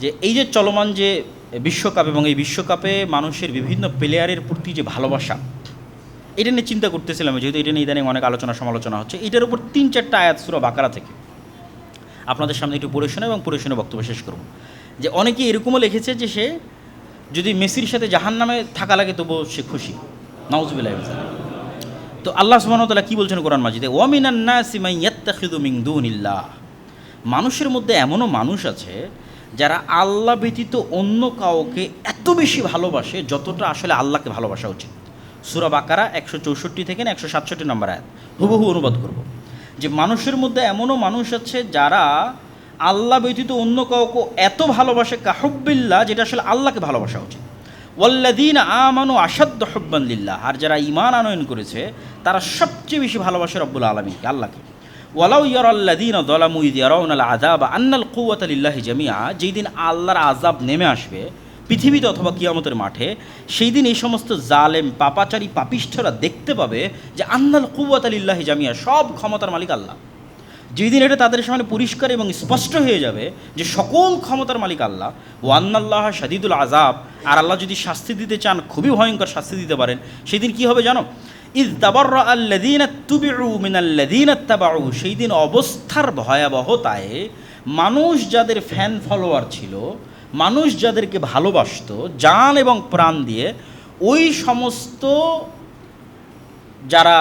যে এই যে চলমান যে বিশ্বকাপ এবং এই বিশ্বকাপে মানুষের বিভিন্ন প্লেয়ারের প্রতি যে ভালোবাসা, এটা নিয়ে চিন্তা করতেছিলাম, যেহেতু এটা নিয়ে ইদানিং অনেক আলোচনা সমালোচনা হচ্ছে। এটার উপর 3-4টা আয়াত সূরা বাকারা থেকে আপনাদের সামনে একটু পড়ে শোনা এবং পড়ে শুনে বক্তব্য শেষ করব। যে অনেকে এরকমও লিখেছে যে সে যদি মেসির সাথে জাহান্নামে থাকা লাগে তবুও সে খুশি। নাউযুবিল্লাহি মিন যালিক। তো আল্লাহ সুবহানাহু ওয়া তাআলা কি বলছেন কোরআন মাজিদে, ওয়া মিনান নাসি মান ইয়াত্তাখিযু মিন দুনিল্লাহ, মানুষের মধ্যে এমনও মানুষ আছে যারা আল্লাহ ব্যতীত অন্য কাউকে এত বেশি ভালোবাসে যতটা আসলে আল্লাহকে ভালোবাসা উচিত। সূরা বাকারা 164 থেকে 167 নম্বর আয়াত হুবহু অনুবাদ করব। যে মানুষের মধ্যে এমনও মানুষ আছে যারা আল্লাহ ব্যতীত অন্য কাউকে এত ভালোবাসে কাহুব্বিল্লাহ, যেটা আসলে আল্লাহকে ভালোবাসা উচিত। ওয়াল্লাযীনা আমানু আশাদ্দু হুব্বান লিল্লাহ, আর যারা ঈমান আনয়ন করেছে তারা সবচেয়ে বেশি ভালোবাসে রব্বুল আলামিনকে, আল্লাহকে। ওয়ালাউ ইয়ারাল্লাযীনা যালামু ইয ইয়ারাউনাল আযাবা আন্নাল কুওয়াতা লিল্লাহি জামিআ, যেই দিন আল্লাহর আযাব নেমে আসবে পৃথিবীতে অথবা কিয়ামতের মাঠে, সেই দিন এই সমস্ত জালেম পাপাচারী পাপিষ্ঠরা দেখতে পাবে যে আন্নাল কুওয়াতা লিল্লাহি জামিআ, সব ক্ষমতার মালিক আল্লাহ। যেই দিন এটা তাদের সামনে পরিষ্কার এবং স্পষ্ট হয়ে যাবে যে সকল ক্ষমতার মালিক আল্লাহ। ওয়ান্নাল্লাহ শাদীদুল আযাব, আর আল্লাহ যদি শাস্তি দিতে চান খুবই ভয়ঙ্কর শাস্তি দিতে পারেন। সেই দিন কী হবে জানো? ইয তাবাররা আল্লাযীনা তুবিউ মিনাল্লাযীনা ইত্তাবাউ, সেই দিন অবস্থার ভয়াবহতায় মানুষ যাদের ফ্যান ফলোয়ার ছিল, মানুষ যাদেরকে ভালোবাসতো জান এবং প্রাণ দিয়ে, ওই সমস্ত যারা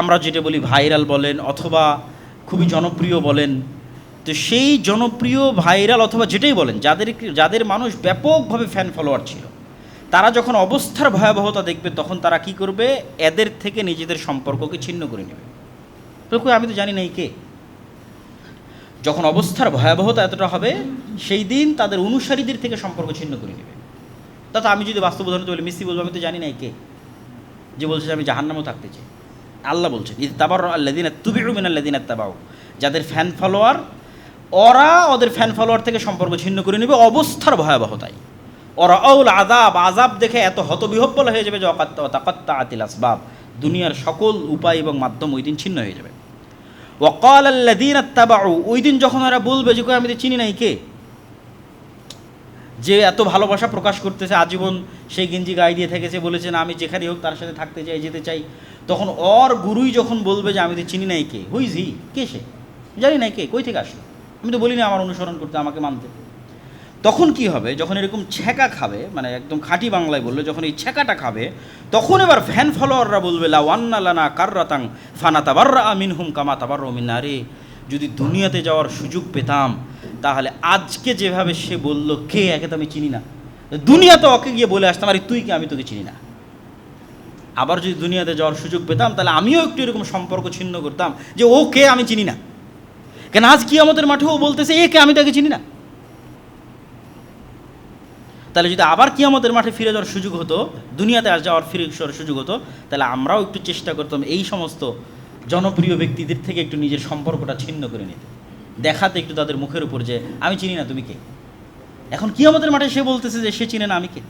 আমরা যেটা বলি ভাইরাল বলেন অথবা খুবই জনপ্রিয় বলেন, তো সেই জনপ্রিয় ভাইরাল অথবা যেটাই বলেন, যাদের মানুষ ব্যাপকভাবে ফ্যান ফলোয়ার ছিল, তারা যখন অবস্থার ভয়াবহতা দেখবে তখন তারা কি করবে? এদের থেকে নিজেদের সম্পর্ককে ছিন্ন করে নেবে। তো আমি তো জানি না এই কে। যখন অবস্থার ভয়াবহতা এতটা হবে, সেই দিন তাদের অনুসারীদের থেকে সম্পর্ক ছিন্ন করে নেবে। তা আমি যদি বাস্তব উদাহরণ বলি, মিস্ত্রি বলবো আমি তো জানি না এই কে, যে বলছে যে আমি জাহান্নামেও থাকতে চাই। আল্লাহ বলছেন ইয তাবাররা আল্লাযীনা তুবিউ মিনাল্লাযীনা ইত্তাবাউ, যাদের ফ্যান ফলোয়ার, ওরা ওদের ফ্যান ফলোয়ার থেকে সম্পর্ক ছিন্ন করে নেবে অবস্থার ভয়াবহতায়। ওরা আউল আযাব, আযাব দেখে এত হতবিহব্বল হয়ে যাবে যে তাকাত্তাআতিল আসবাব, দুনিয়ার সকল উপায় এবং মাধ্যম ওই দিন ছিন্ন হয়ে যাবে। ওয়া ক্বালা আল্লাযীনা ইত্তাবাউ, ওই দিন যখন ওরা বলবে যে আমি তো চিনি নাই কে, যে এত ভালোবাসা প্রকাশ করতেছে, আজীবন সেই গেঞ্জি গায়ে দিয়ে থেকেছে, বলেছে না আমি যেখানেই হোক তার সাথে থাকতে চাই, যেতে চাই, তখন ওর গুরুই যখন বলবে যে আমি তো চিনি নাই কে, হুইজ হি, কে সে, জানি নাই কে, কই থেকে আসলো, আমি তো বলিনি আমার অনুসরণ করতে, আমাকে মানতে। তখন কি হবে? যখন এরকম ছ্যাঁকা খাবে, মানে একদম খাঁটি বাংলায় বললে যখন এই ছ্যাঁকাটা খাবে, তখন এবার ফ্যান ফলোয়াররা বলবে লাউ আন্না লানা কাররাতাং ফানাতাবাররা মিনহুম কামা তাবাররাউ মিন্না, রে যদি দুনিয়াতে যাওয়ার সুযোগ পেতাম তাহলে আজকে যেভাবে সে বলল কে, একে তো আমি চিনি না, দুনিয়াতে ওকে গিয়ে বলে আসতাম আরে তুই কে, আমি তোকে চিনি না। আবার যদি দুনিয়াতে যাওয়ার সুযোগ পেতাম তাহলে আমিও একটু এরকম সম্পর্ক ছিন্ন করতাম যে ও কে আমি চিনি না, কেন আজ কিয়ামতের মাঠেও বলতেছে এ কে, আমি তাকে চিনি না। তাহলে যদি আবার কিয়ামতের মাঠে ফিরে যাওয়ার সুযোগ হতো, দুনিয়াতে যাওয়ার ফিরে যাওয়ার সুযোগ হতো, তাহলে আমরাও একটু চেষ্টা করতাম এই সমস্ত জনপ্রিয় ব্যক্তিদের থেকে একটু নিজের সম্পর্কটা ছিন্ন করে নিতে, দেখাতে একটু তাদের মুখের উপর যে আমি চিনি না তুমি কে। এখন কিয়ামতের মাঠে সে বলতেছে যে সে চিনে না আমি কে।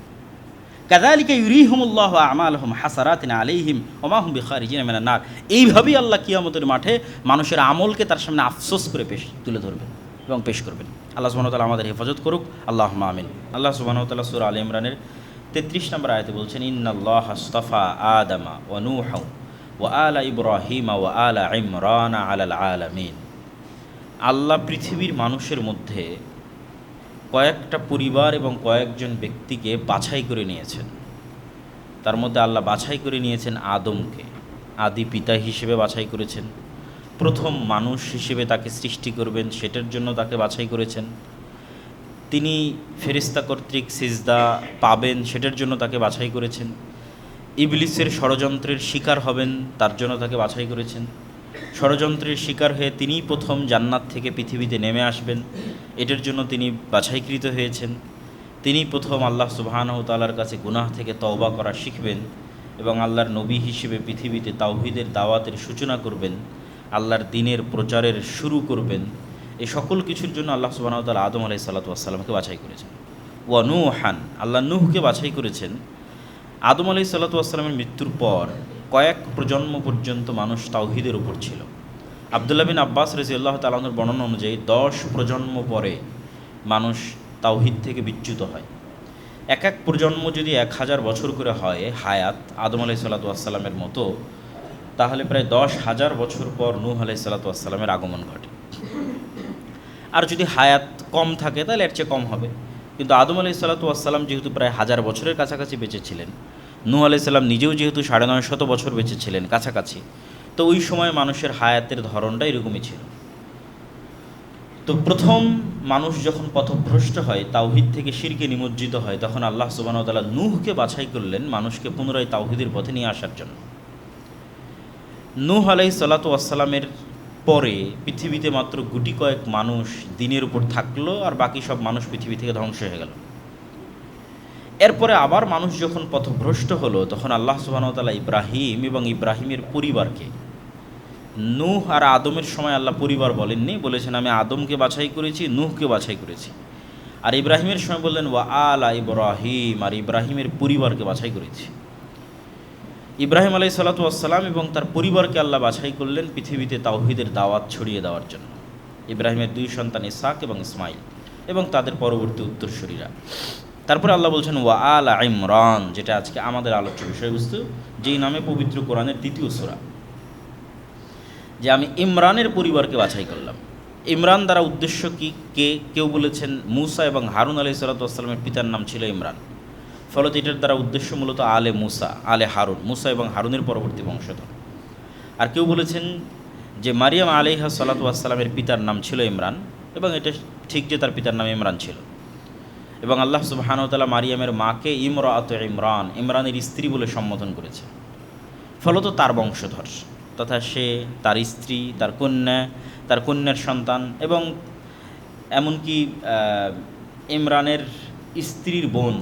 কাযালিকা ইউরিহিমুল্লাহু আমালহুম হাসারাতিন আলাইহিম ওয়া মা হুম বিখারিজিন মিনান নার, এইভাবেই আল্লাহ কিয়ামতের মাঠে মানুষের আমলকে তার সামনে আফসোস করে তুলে ধরবেন এবং পেশ করবেন। আল্লাহ সুবহানাহু ওয়া তাআলা আমাদের হেফাজত করুক, আল্লাহুম্মা আমিন। আল্লাহ সুবহানাহু ওয়া তাআলা সূরা আলে ইমরানের 33 নম্বর আয়াতে বলছেন ইন্নাল্লাহা আসতাফা আদামা ওয়া নূহা ওয়া আলা ইব্রাহিমা ওয়া আলা ইমরান আলাল আলামিন। আল্লাহ পৃথিবীর মানুষের মধ্যে কয়েকটা পরিবার এবং কয়েকজন ব্যক্তিকে বাছাই করে নিয়েছেন। তার মধ্যে আল্লাহ বাছাই করে নিয়েছেন আদমকে, আদি পিতা হিসেবে বাছাই করেছেন। প্রথম মানুষ হিসেবে তাকে সৃষ্টি করবেন সেটার জন্য তাকে বাছাই করেছেন। তিনি ফেরেশতা কর্তৃক সিজদা পাবেন সেটার জন্য তাকে বাছাই করেছেন। ইবলিসের ষড়যন্ত্রের শিকার হবেন তার জন্য তাকে বাছাই করেছেন। ষড়যন্ত্রের শিকার হয়ে তিনিই প্রথম জান্নাত থেকে পৃথিবীতে নেমে আসবেন, এটার জন্য তিনি বাছাইকৃত হয়েছেন। তিনি প্রথম আল্লাহ সুবহানাহু ওয়া তাআলার কাছে গুনাহ থেকে তওবা করা শিখবেন এবং আল্লাহর নবী হিসেবে পৃথিবীতে তাওহীদের দাওয়াতের সূচনা করবেন, আল্লাহর দ্বীনের প্রচারের শুরু করবেন। এই সকল কিছুর জন্য আল্লাহ সুবহানাহু ওয়া তাআলা আদম আলাইহিস সালাতু ওয়াস সালামকে বাছাই করেছেন। ওয়া নূহান, আল্লাহ নূহকে বাছাই করেছেন। আদম আলাইহিস সালাতু ওয়াস সালামের মৃত্যুর পর কয়েক প্রজন্ম পর্যন্ত মানুষ তাওহীদের উপর ছিল। আব্দুল্লাহ বিন আব্বাস রাদিয়াল্লাহু তাআলা আনহুর বর্ণনা অনুযায়ী 10 প্রজন্ম পরে মানুষ তাওহীদ থেকে বিচ্যুত হয়। এক এক প্রজন্ম যদি 1000 বছর করে হয় হায়াত আদম আলাইহিসসালাতু ওয়াসসালামের মতো, তাহলে প্রায় 10,000 বছর পর নূহ আলাইহিসসালাতু ওয়াসসালামের আগমন ঘটে। আর যদি হায়াত কম থাকে তাহলে এর চেয়ে কম হবে। কিন্তু আদম আলাইহিসসালাতু ওয়াসসালাম যেহেতু প্রায় 1000 বছরের কাছাকাছি বেঁচে ছিলেন, নূহ আলাইহিসসালাম নিজেও যেহেতু 950 বছর বেঁচে ছিলেন কাছাকাছি, তো ওই সময় মানুষের হায়াতের ধরনটা এরকমই ছিল। তো প্রথম মানুষ যখন পথভ্রষ্ট হয়, তাওহীদ থেকে শিরকে নিমজ্জিত হয়, তখন আল্লাহ সুবহানাহু ওয়া তাআলা নূহকে বাছাই করলেন মানুষকে পুনরায় তাওহীদের পথে নিয়ে আসার জন্য। নূহ আলাইহিসসালাতু ওয়াসসালামের পরে পৃথিবীতে মাত্র গুটি কয়েক মানুষ দ্বীনের উপর থাকলো, আর বাকি সব মানুষ পৃথিবী থেকে ধ্বংস হয়ে গেল। এরপরে আবার মানুষ যখন পথভ্রষ্ট হলো, তখন আল্লাহ সুবহানাহু ওয়া তাআলা ইব্রাহিম এবং ইব্রাহিমের পরিবারকে, নূহ আর আদমের সময় আল্লাহ পরিবার বলেননি, বলেছেন আমি আদমকে বাছাই করেছি, নূহকে বাছাই করেছি। আর ইব্রাহিমের সময় বললেন ওয়া আলা ইব্রাহিম, আর ইব্রাহিমের পরিবারকে বাছাই করেছি। ইব্রাহিম আলাইহিসসালাতু ওয়াসসালাম এবং তার পরিবারকে আল্লাহ বাছাই করলেন পৃথিবীতে তাওহীদের দাওয়াত ছড়িয়ে দেওয়ার জন্য। ইব্রাহিমের 2 সন্তান ইসহাক এবং ইসমাইল এবং তাদের পরবর্তী উত্তরসূরিরা। তারপরে আল্লাহ বলছেন ওয়া আলা ইমরান, যেটা আজকে আমাদের আলোচ্য বিষয়বস্তু, যেই নামে পবিত্র কোরআনের 2য় সূরা, যে আমি ইমরানের পরিবারকে বাছাই করলাম। ইমরান দ্বারা উদ্দেশ্য কি? কেউ বলেছেন মুসা এবং হারুন আলাইহিসসালাতু ওয়াসসালামের পিতার নাম ছিল ইমরান, ফলত এটার দ্বারা উদ্দেশ্য মূলত আলে মুসা, আলে হারুন, মুসা এবং হারুনের পরবর্তী বংশধর। আর কেউ বলেছেন যে মারিয়াম আলাইহিসসালাতু ওয়াসসালামের পিতার নাম ছিল ইমরান, এবং এটা ঠিক যে তার পিতার নাম ইমরান ছিল, এবং আল্লাহ সুবহানাহু ওয়া তাআলা মারিয়ামের মাকে ইমরাআতু ইমরান, ইমরানের স্ত্রী বলে সম্বোধন করেছে, ফলত তার বংশধর, তথা সে, তার স্ত্রী, তার কন্যা, তার কন্যার সন্তান, এবং এমনকি ইমরানের স্ত্রীর বোন,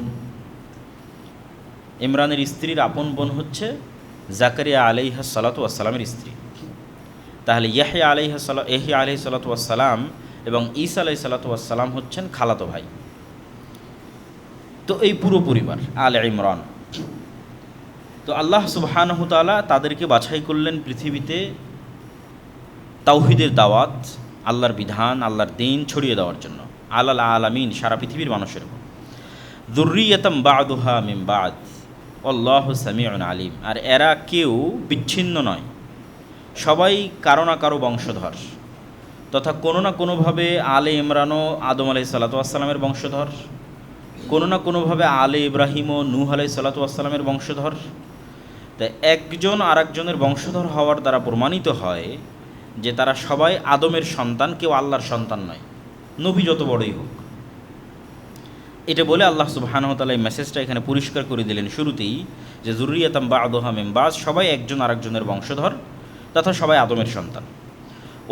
ইমরানের স্ত্রীর আপন বোন হচ্ছে জাকারিয়া আলাইহিসসালাতু ওয়াসসালামের স্ত্রী। তাহলে ইয়াহইয়া আলাইহিসসালাতু ওয়াসসালাম এবং ঈসা আলাইহিসসালাতু ওয়াসসালাম হচ্ছেন খালাতো ভাই। তো এই পুরো পরিবার আলে ইমরান। তো আল্লাহ সুবহানাহু ওয়া তাআলা তাদেরকে বাছাই করলেন পৃথিবীতে তাওহীদের দাওয়াত, আল্লাহর বিধান, আল্লাহর দ্বীন ছড়িয়ে দেওয়ার জন্য, আলাল আলামিন, সারা পৃথিবীর মানুষের উপর। যুররিয়াতাম বা'দুহা মিন বা'দ আল্লাহু সামিউন আলিম, আর এরা কেউ বিচ্ছিন্ন নয়, সবাই কারো না কারো বংশধর, তথা কোনো না কোনোভাবে আলে ইমরানও আদম আলাইহিসসালাতু ওয়াসসালামের বংশধর, কোনো না কোনোভাবে আলে ইব্রাহিমও নূহ আলাইহিসসালাতু ওয়াসসালামের বংশধর। তাই একজন আর একজনের বংশধর হওয়ার দ্বারা প্রমাণিত হয় যে তারা সবাই আদমের সন্তান, কেউ আল্লাহর সন্তান নয়, নবী যত বড়ই হোক। এটা বলে আল্লাহ সুবহানাহু ওয়া তাআলা এই মেসেজটা এখানে পরিষ্কার করে দিলেন শুরুতেই, যে যুররিয়াতাম বা'দুহা মিন বা'দ, সবাই একজন আরেকজনের বংশধর, তথা সবাই আদমের সন্তান।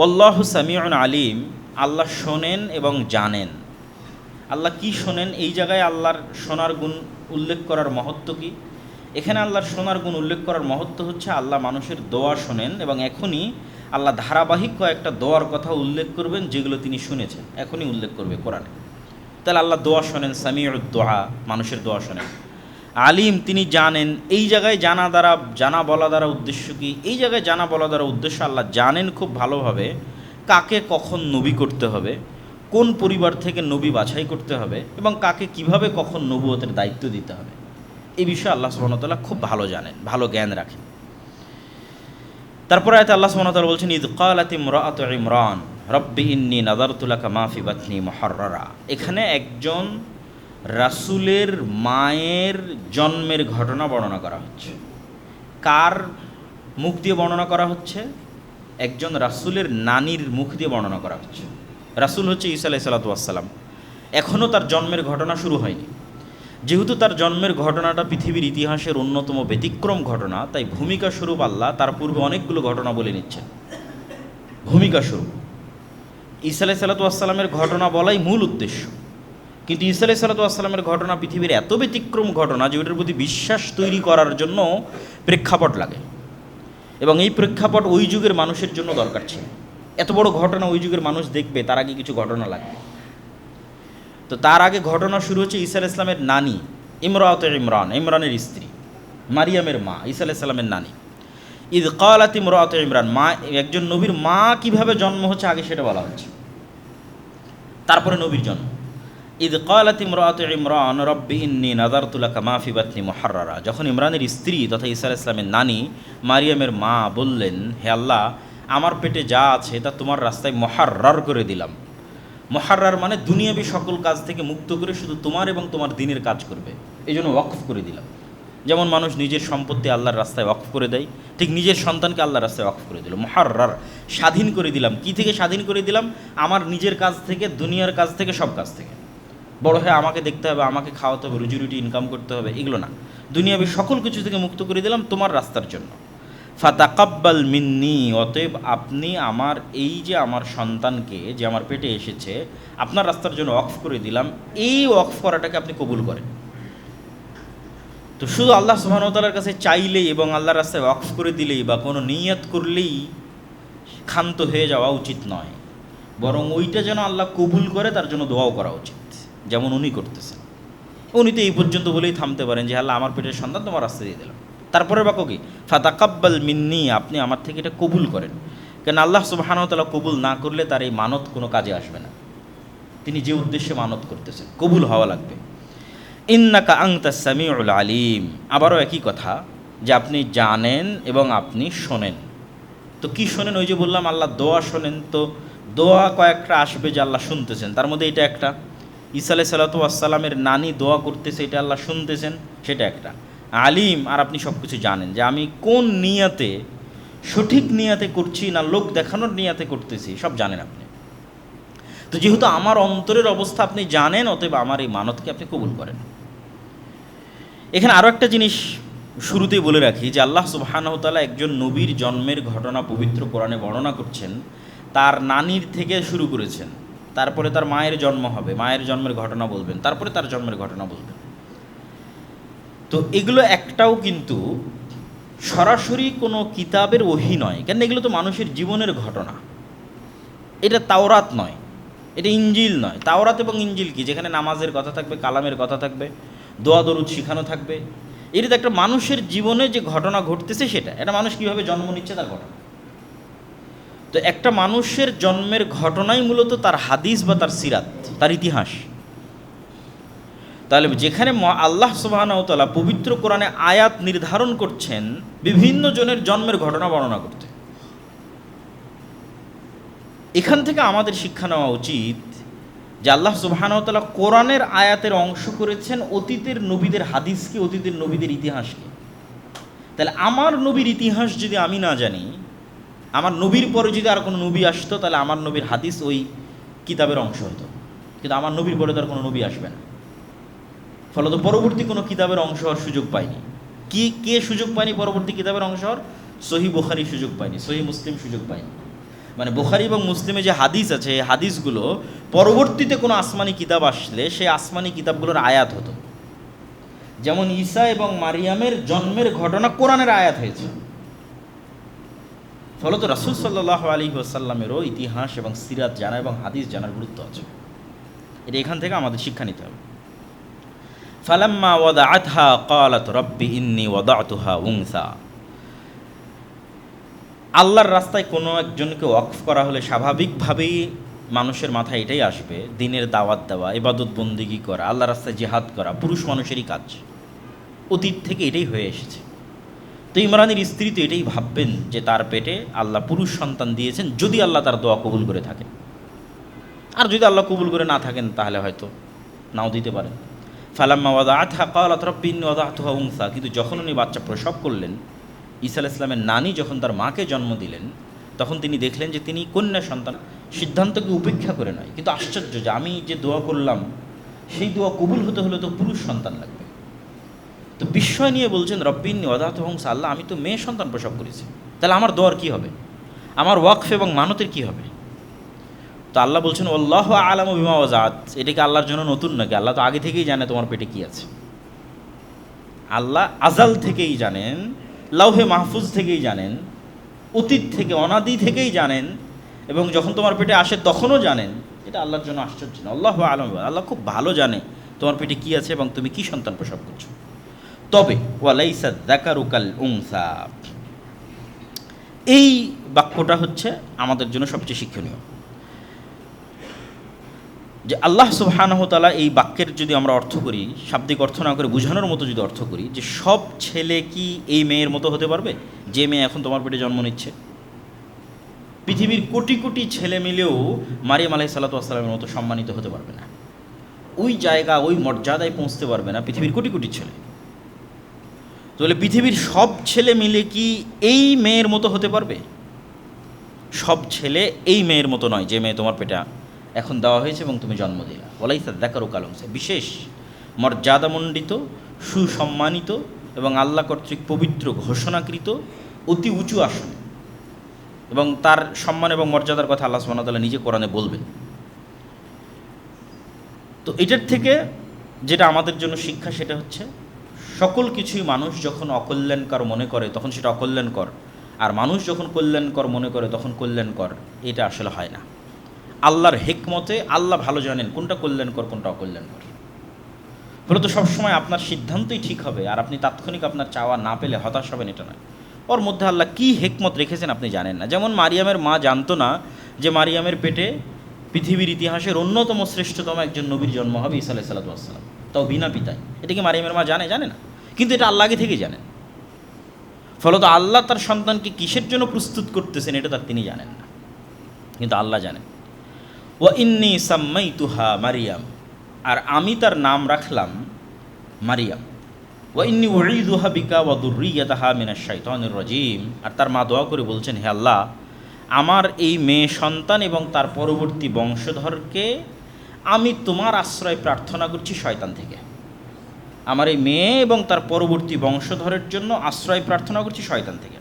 আল্লাহু সামিউন আলিম, আল্লাহ শোনেন এবং জানেন। আল্লাহ কি শোনেন? এই জায়গায় আল্লাহর শোনার গুণ উল্লেখ করার মহত্ব কি? এখানে আল্লাহর শোনার গুণ উল্লেখ করার মহত্ব হচ্ছে আল্লাহ মানুষের দোয়া শোনেন, এবং এখনই আল্লাহ ধারাবাহিক কয়েকটা দোয়ার কথা উল্লেখ করবেন যেগুলো তিনি শুনেছেন, এখনই উল্লেখ করবে কোরআনে। তাহলে আল্লাহ দোয়া শোনেন, সামিউদ দোয়া, মানুষের দোয়া শোনেন। আলিম, তিনি জানেন। এই জায়গায় জানা বলা দ্বারা উদ্দেশ্য কি? এই জায়গায় জানা বলা দ্বারা উদ্দেশ্য আল্লাহ জানেন খুব ভালোভাবে কাকে কখন নবী করতে হবে, কোন পরিবার থেকে নবী বাছাই করতে হবে, এবং কাকে কিভাবে কখন নবুয়তের দায়িত্ব দিতে হবে। এই বিষয়ে আল্লাহ সুবহানাহু ওয়া তাআলা খুব ভালো জানেন, ভালো জ্ঞান রাখেন। তারপরে আয়াতে আল্লাহ সুবহানাহু ওয়া তাআলা বলছেন ইয ক্বালাত ইমরাআতু ইমরান রব্বি ইন্নী নাযারতু লাকা মা ফি বাতনি মুহাররারা। এখানে একজন রাসূলের মায়ের জন্মের ঘটনা বর্ণনা করা হচ্ছে। কার মুখ দিয়ে বর্ণনা করা হচ্ছে? একজন রাসূলের নানির মুখ দিয়ে বর্ণনা করা হচ্ছে। রাসূল হচ্ছে ঈসা আলাইহিসসালাতু ওয়াসসালাম। এখনও তার জন্মের ঘটনা শুরু হয়নি। যেহেতু তার জন্মের ঘটনাটা পৃথিবীর ইতিহাসের অন্যতম ব্যতিক্রম ঘটনা, তাই ভূমিকা স্বরূপ আল্লাহ তার পূর্বে অনেকগুলো ঘটনা বলে নিচ্ছেন। ভূমিকা স্বরূপ ঈসা আলাইহিসসালাতু ওয়াসসালামের ঘটনা বলাই মূল উদ্দেশ্য, কিন্তু ঈসা আলাইহিসসালাতু ওয়াসসালামের ঘটনা পৃথিবীর এত ব্যতিক্রম ঘটনা যে ওটার প্রতি বিশ্বাস তৈরি করার জন্য প্রেক্ষাপট লাগে, এবং এই প্রেক্ষাপট ওই যুগের মানুষের জন্য দরকার ছিল। এত বড় ঘটনা ওই যুগের মানুষ দেখবে, তার আগে কিছু ঘটনা লাগবে। তো তার আগে ঘটনা শুরু হচ্ছে ঈসা আলাইহিস সালামের নানি ইমরাআতু ইমরান, ইমরানের স্ত্রী, মারিয়ামের মা, ঈসা আলাইহিস সালামের নানি। ইয ক্বালাত ইমরাআতু ইমরান, মা, একজন নবীর মা কিভাবে জন্ম হচ্ছে আগে সেটা বলা হচ্ছে, তারপরে নবীর জন্ম। ইদ ক্বালাত ইমরাতু ইমরান রব্বি ইন্নী নাযারতু লাকা মা ফি বাতনি মুহাররারা, যখন ইমরানের স্ত্রী তথা ঈসা আলাইহিস সালামের নানি মারিয়ামের মা বললেন, হে আল্লাহ, আমার পেটে যা আছে তা তোমার রাস্তায় মুহাররার করে দিলাম। মুহাররার মানে দুনিয়াবী সকল কাজ থেকে মুক্ত করে শুধু তোমার এবং তোমার দ্বীনের কাজ করবে, এই জন্য ওয়াকফ করে দিলাম। যেমন মানুষ নিজের সম্পত্তি আল্লাহর রাস্তায় ওয়াকফ করে দেয়, ঠিক নিজের সন্তানকে আল্লাহর রাস্তায় ওয়াকফ করে দিল। মুহাররার, স্বাধীন করে দিলাম। কি থেকে স্বাধীন করে দিলাম? আমার নিজের কাজ থেকে, দুনিয়ার কাজ থেকে, সব কাজ থেকে। বড় হয়ে আমাকে দেখতে হবে, আমাকে খাওয়াতে হবে, রুজি রুটি ইনকাম করতে হবে, এগুলো না। দুনিয়াবী সকল কিছু থেকে মুক্ত করে দিলাম তোমার রাস্তার জন্য। ফাতাকাব্বাল মিন্নি, অতএব আপনি আমার এই যে আমার সন্তানকে যে আমার পেটে এসেছে আপনার রাস্তার জন্য ওয়াকফ করে দিলাম, এই ওয়াকফ করাটাকে আপনি কবুল করেন। তো শুধু আল্লাহ সুবহানাহু ওয়া তাআলার কাছে চাইলেই এবং আল্লাহর রাস্তায় ওয়াকফ করে দিলেই বা কোনো নিয়ত করলেই ক্ষান্ত হয়ে যাওয়া উচিত নয়, বরং ওইটা যেন আল্লাহ কবুল করে তার জন্য দোয়াও করা উচিত, যেমন উনি করতেছেন। উনি তো এই পর্যন্ত বলেই থামতে পারেন যে আল্লাহ, আমার পেটের সন্তান তোমার রাস্তা দিয়ে দিলাম। তারপরে বাক্য কি? ফাতাকাব্বাল মিন্নি, আপনি আমার থেকে এটা কবুল করেন। কেন আল্লাহ সুবহানাহু ওয়া তাআলা কবুল না করলে তার এই মানত কোনো কাজে আসবে না। তিনি যে উদ্দেশ্যে মানত করতেছেন কবুল হওয়া লাগবে। ইন্নাকা আনতাস সামিউল আলিম, আবারও একই কথা যে আপনি জানেন এবং আপনি শোনেন। তো কি শোনেন? ওই যে বললাম আল্লাহ দোয়া শোনেন, তো দোয়া কয়েকটা আসবে যে আল্লাহ শুনতেছেন, তার মধ্যে এটা একটা। ঈসা আলাইহিস সালাতু ওয়াস সালামের নানি দোয়া করতেছে, এটা আল্লাহ শুনতেছেন, সেটা একটা। আলিম, আর আপনি সব কিছু জানেন যে আমি কোন নিয়াতে, সঠিক নিয়াতে করছি না লোক দেখানোর নিয়াতে করতেছি, সব জানেন আপনি। তো যেহেতু আমার অন্তরের অবস্থা আপনি জানেন, অতএব আমার এই মানতকে আপনি কবুল করেন। এখানে আরও একটা জিনিস শুরুতেই বলে রাখি যে আল্লাহ সুবহানাহু ওয়া তাআলা একজন নবীর জন্মের ঘটনা পবিত্র কোরআনে বর্ণনা করছেন। তার নানির থেকে শুরু করেছেন, তারপরে তার মায়ের জন্ম হবে, মায়ের জন্মের ঘটনা বলবেন, তারপরে তার জন্মের ঘটনা বলবেন। তো এগুলো একটাও কিন্তু সরাসরি কোনো কিতাবের ওহী নয়, কেন এগুলো তো মানুষের জীবনের ঘটনা। এটা তাওরাত নয়, এটা ইঞ্জিল নয়। তাওরাত এবং ইঞ্জিল কি? যেখানে নামাজের কথা থাকবে, কালামের কথা থাকবে, দোয়া দরুদ শিখানো থাকবে। এটা তো একটা মানুষের জীবনে যে ঘটনা ঘটতেছে সেটা, এটা মানুষ কীভাবে জন্ম নিচ্ছে তার ঘটনা। তো একটা মানুষের জন্মের ঘটনাই মূলত তার হাদিস বা তার সিরাত, তার ইতিহাস। তাহলে যেখানে আল্লাহ সুবহানাহু ওয়া তাআলা পবিত্র কোরআনে আয়াত নির্ধারণ করছেন বিভিন্ন জনের জন্মের ঘটনা বর্ণনা করতে, এখান থেকে আমাদের শিক্ষা নেওয়া উচিত যে আল্লাহ সুবহানাহু ওয়া তাআলা কোরআনের আয়াতের অংশ করেছেন অতীতের নবীদের হাদিসকে, অতীতের নবীদের ইতিহাসকে। তাহলে আমার নবীর ইতিহাস যদি আমি না জানি, আমার নবীর পরে যদি আর কোনো নবী আসতো, তাহলে আমার নবীর হাদিস ওই কিতাবের অংশ হতো। কিন্তু আমার নবীর পরে তো আর কোনো নবী আসবে না, ফলত পরবর্তী কোনো কিতাবের অংশ হওয়ার সুযোগ পায়নি। কে সুযোগ পায়নি পরবর্তী কিতাবের অংশ হওয়ার? সহিহ বুখারী সুযোগ পায়নি, সহিহ মুসলিম সুযোগ পায়নি। মানে বুখারী এবং মুসলিমে যে হাদিস আছে, এই হাদিসগুলো পরবর্তীতে কোনো আসমানি কিতাব আসলে সেই আসমানি কিতাবগুলোর আয়াত হতো। যেমন ঈসা এবং মারিয়ামের জন্মের ঘটনা কোরআনের আয়াত হয়েছে। ফলত রাসূল সাল্লাল্লাহু আলাইহি ওয়াসাল্লামেরও ইতিহাস এবং সিরাত জানা এবং হাদিস জানার গুরুত্ব আছে। এটা এখান থেকে আমাদের শিক্ষা নিতে হবে। ফালাম্মা ওয়াদাআতহা ক্বালাত রব্বি ইন্নী ওয়াদাতুহা উনসা। আল্লাহর রাস্তায় কোনো একজনকে ওয়াকফ করা হলে স্বাভাবিকভাবেই মানুষের মাথায় এটাই আসবে, দ্বীনের দাওয়াত দেওয়া, ইবাদত বন্দেগী করা, আল্লাহর রাস্তায় জিহাদ করা পুরুষ মানুষেরই কাজ। অতীত থেকে এটাই হয়ে এসেছে। তো ইমরানের স্ত্রী তো এটাই ভাববেন যে তার পেটে আল্লাহ পুরুষ সন্তান দিয়েছেন, যদি আল্লাহ তার দোয়া কবুল করে থাকেন। আর যদি আল্লাহ কবুল করে না থাকেন তাহলে হয়তো নাও দিতে পারেন। ফালাম্মা ওয়াদাআতহা ক্বালাত রব্বি ইন্নী ওয়াদাতুহা উনসা। কিন্তু যখন উনি বাচ্চা প্রসব করলেন, ঈসা আলাইহিস সালামের নানি যখন তার মাকে জন্ম দিলেন, তখন তিনি দেখলেন যে তিনি কন্যা সন্তান। সিদ্ধান্তকে উপেক্ষা করে নয়, কিন্তু আশ্চর্য যে আমি যে দোয়া করলাম সেই দোয়া কবুল হতে হলে তো পুরুষ সন্তান লাগবে। তো বিস্ময় নিয়ে বলছেন, রব্বি ইন্নী ওয়াদাতুহা উনসা, আল্লাহ আমি তো মেয়ে সন্তান প্রসব করেছি, তাহলে আমার দোয়ার কী হবে, আমার ওয়াকফ এবং মানতের কী হবে? তো আল্লাহ বলছেন, আল্লাহু আ'লামু বিমা ওয়াজাত। এটা কি আল্লাহর জন্য নতুন নাকি? আল্লাহ তো আগে থেকেই জানে তোমার পেটে কী আছে। আল্লাহ আজাল থেকেই জানেন, লাউহে মাহফুজ থেকেই জানেন, অতীত থেকে অনাদি থেকেই জানেন, এবং যখন তোমার পেটে আসে তখনও জানেন। এটা আল্লাহর জন্য আশ্চর্য না। আল্লাহু আ'লামু, আল্লাহ খুব ভালো জানে তোমার পেটে কী আছে এবং তুমি কী সন্তান প্রসব করছো। তবে ওয়ালাইসা যাকারু কাল উনসা, এই বাক্যটা হচ্ছে আমাদের জন্য সবচেয়ে শিক্ষণীয়। যে আল্লাহ সুবহানাহু ওয়া তাআলা এই বাক্যের যদি আমরা অর্থ করি, শাব্দিক অর্থ না করে বোঝানোর মতো যদি অর্থ করি, যে সব ছেলে কি এই মেয়ের মতো হতে পারবে যে মেয়ে এখন তোমার পেটে জন্ম নিচ্ছে? পৃথিবীর কোটি কোটি ছেলে মিলেও মারিয়াম আলাইহিস সালাতু ওয়াস সালামের মতো সম্মানিত হতে পারবে না, ওই জায়গা ওই মর্যাদায় পৌঁছতে পারবে না পৃথিবীর কোটি কোটি ছেলে। তাহলে পৃথিবীর সব ছেলে মিলে কি এই মেয়ের মতো হতে পারবে? সব ছেলে এই মেয়ের মতো নয় যে মেয়ে তোমার পেটে এখন দেওয়া হয়েছে এবং তুমি জন্ম দিলা। ওয়ালাইসা যাকারু কাল উনসা, বিশেষ মর্যাদামণ্ডিত, সুসম্মানিত এবং আল্লাহ কর্তৃক পবিত্র ঘোষণাকৃত অতি উঁচু আসন, এবং তার সম্মান এবং মর্যাদার কথা আল্লাহ সুবহানাহু ওয়া তাআলা নিজে কোরআনে বলবেন। তো এটার থেকে যেটা আমাদের জন্য শিক্ষা, সেটা হচ্ছে সকল কিছুই মানুষ যখন অকল্যাণকর মনে করে তখন সেটা অকল্যাণকর, আর মানুষ যখন কল্যাণকর মনে করে তখন কল্যাণকর। এটা আসলে হয় না। আল্লাহর হিকমতে আল্লাহ ভালো জানেন কোনটা কল্যাণকর কোনটা অকল্যাণকর। ফলত সবসময় আপনার সিদ্ধান্তই ঠিক হবে, আর আপনি তাৎক্ষণিক আপনার চাওয়া না পেলে হতাশ হবেন, এটা নয়। ওর মধ্যে আল্লাহ কী হিকমত রেখেছেন আপনি জানেন না। যেমন মারিয়ামের মা জানতো না যে মারিয়ামের পেটে পৃথিবীর ইতিহাসের অন্যতম শ্রেষ্ঠতম একজন নবীর জন্ম হবে, ঈসা আলাইহিস সালাতু ওয়াস সালাম, তাও বিনা পিতায়। এটা কি মারিয়ামের মা জানে? জানে না। কিন্তু এটা আল্লাহ আগে থেকে জানেন। ফলত আল্লাহ তার সন্তানকে কিসের জন্য প্রস্তুত করতেছেন এটা তার তিনি জানেন না, কিন্তু আল্লাহ জানেন। ওয়া ইন্নী সাম্মাইতুহা মারিয়াম, আর আমি তার নাম রাখলাম মারিয়াম। ওয়া ইন্নী উঈযুহা বিকা ওয়া যুররিয়াতাহা মিনাশ শাইতানির রাজীম, আর তার মা দোয়া করে বলছেন, হে আল্লাহ, আমার এই মেয়ে সন্তান এবং তার পরবর্তী বংশধরকে আমি তোমার আশ্রয় প্রার্থনা করছি শয়তান থেকে। আমার এই মেয়ে এবং তার পরবর্তী বংশধরের জন্য আশ্রয় প্রার্থনা করছি শয়তান থেকে।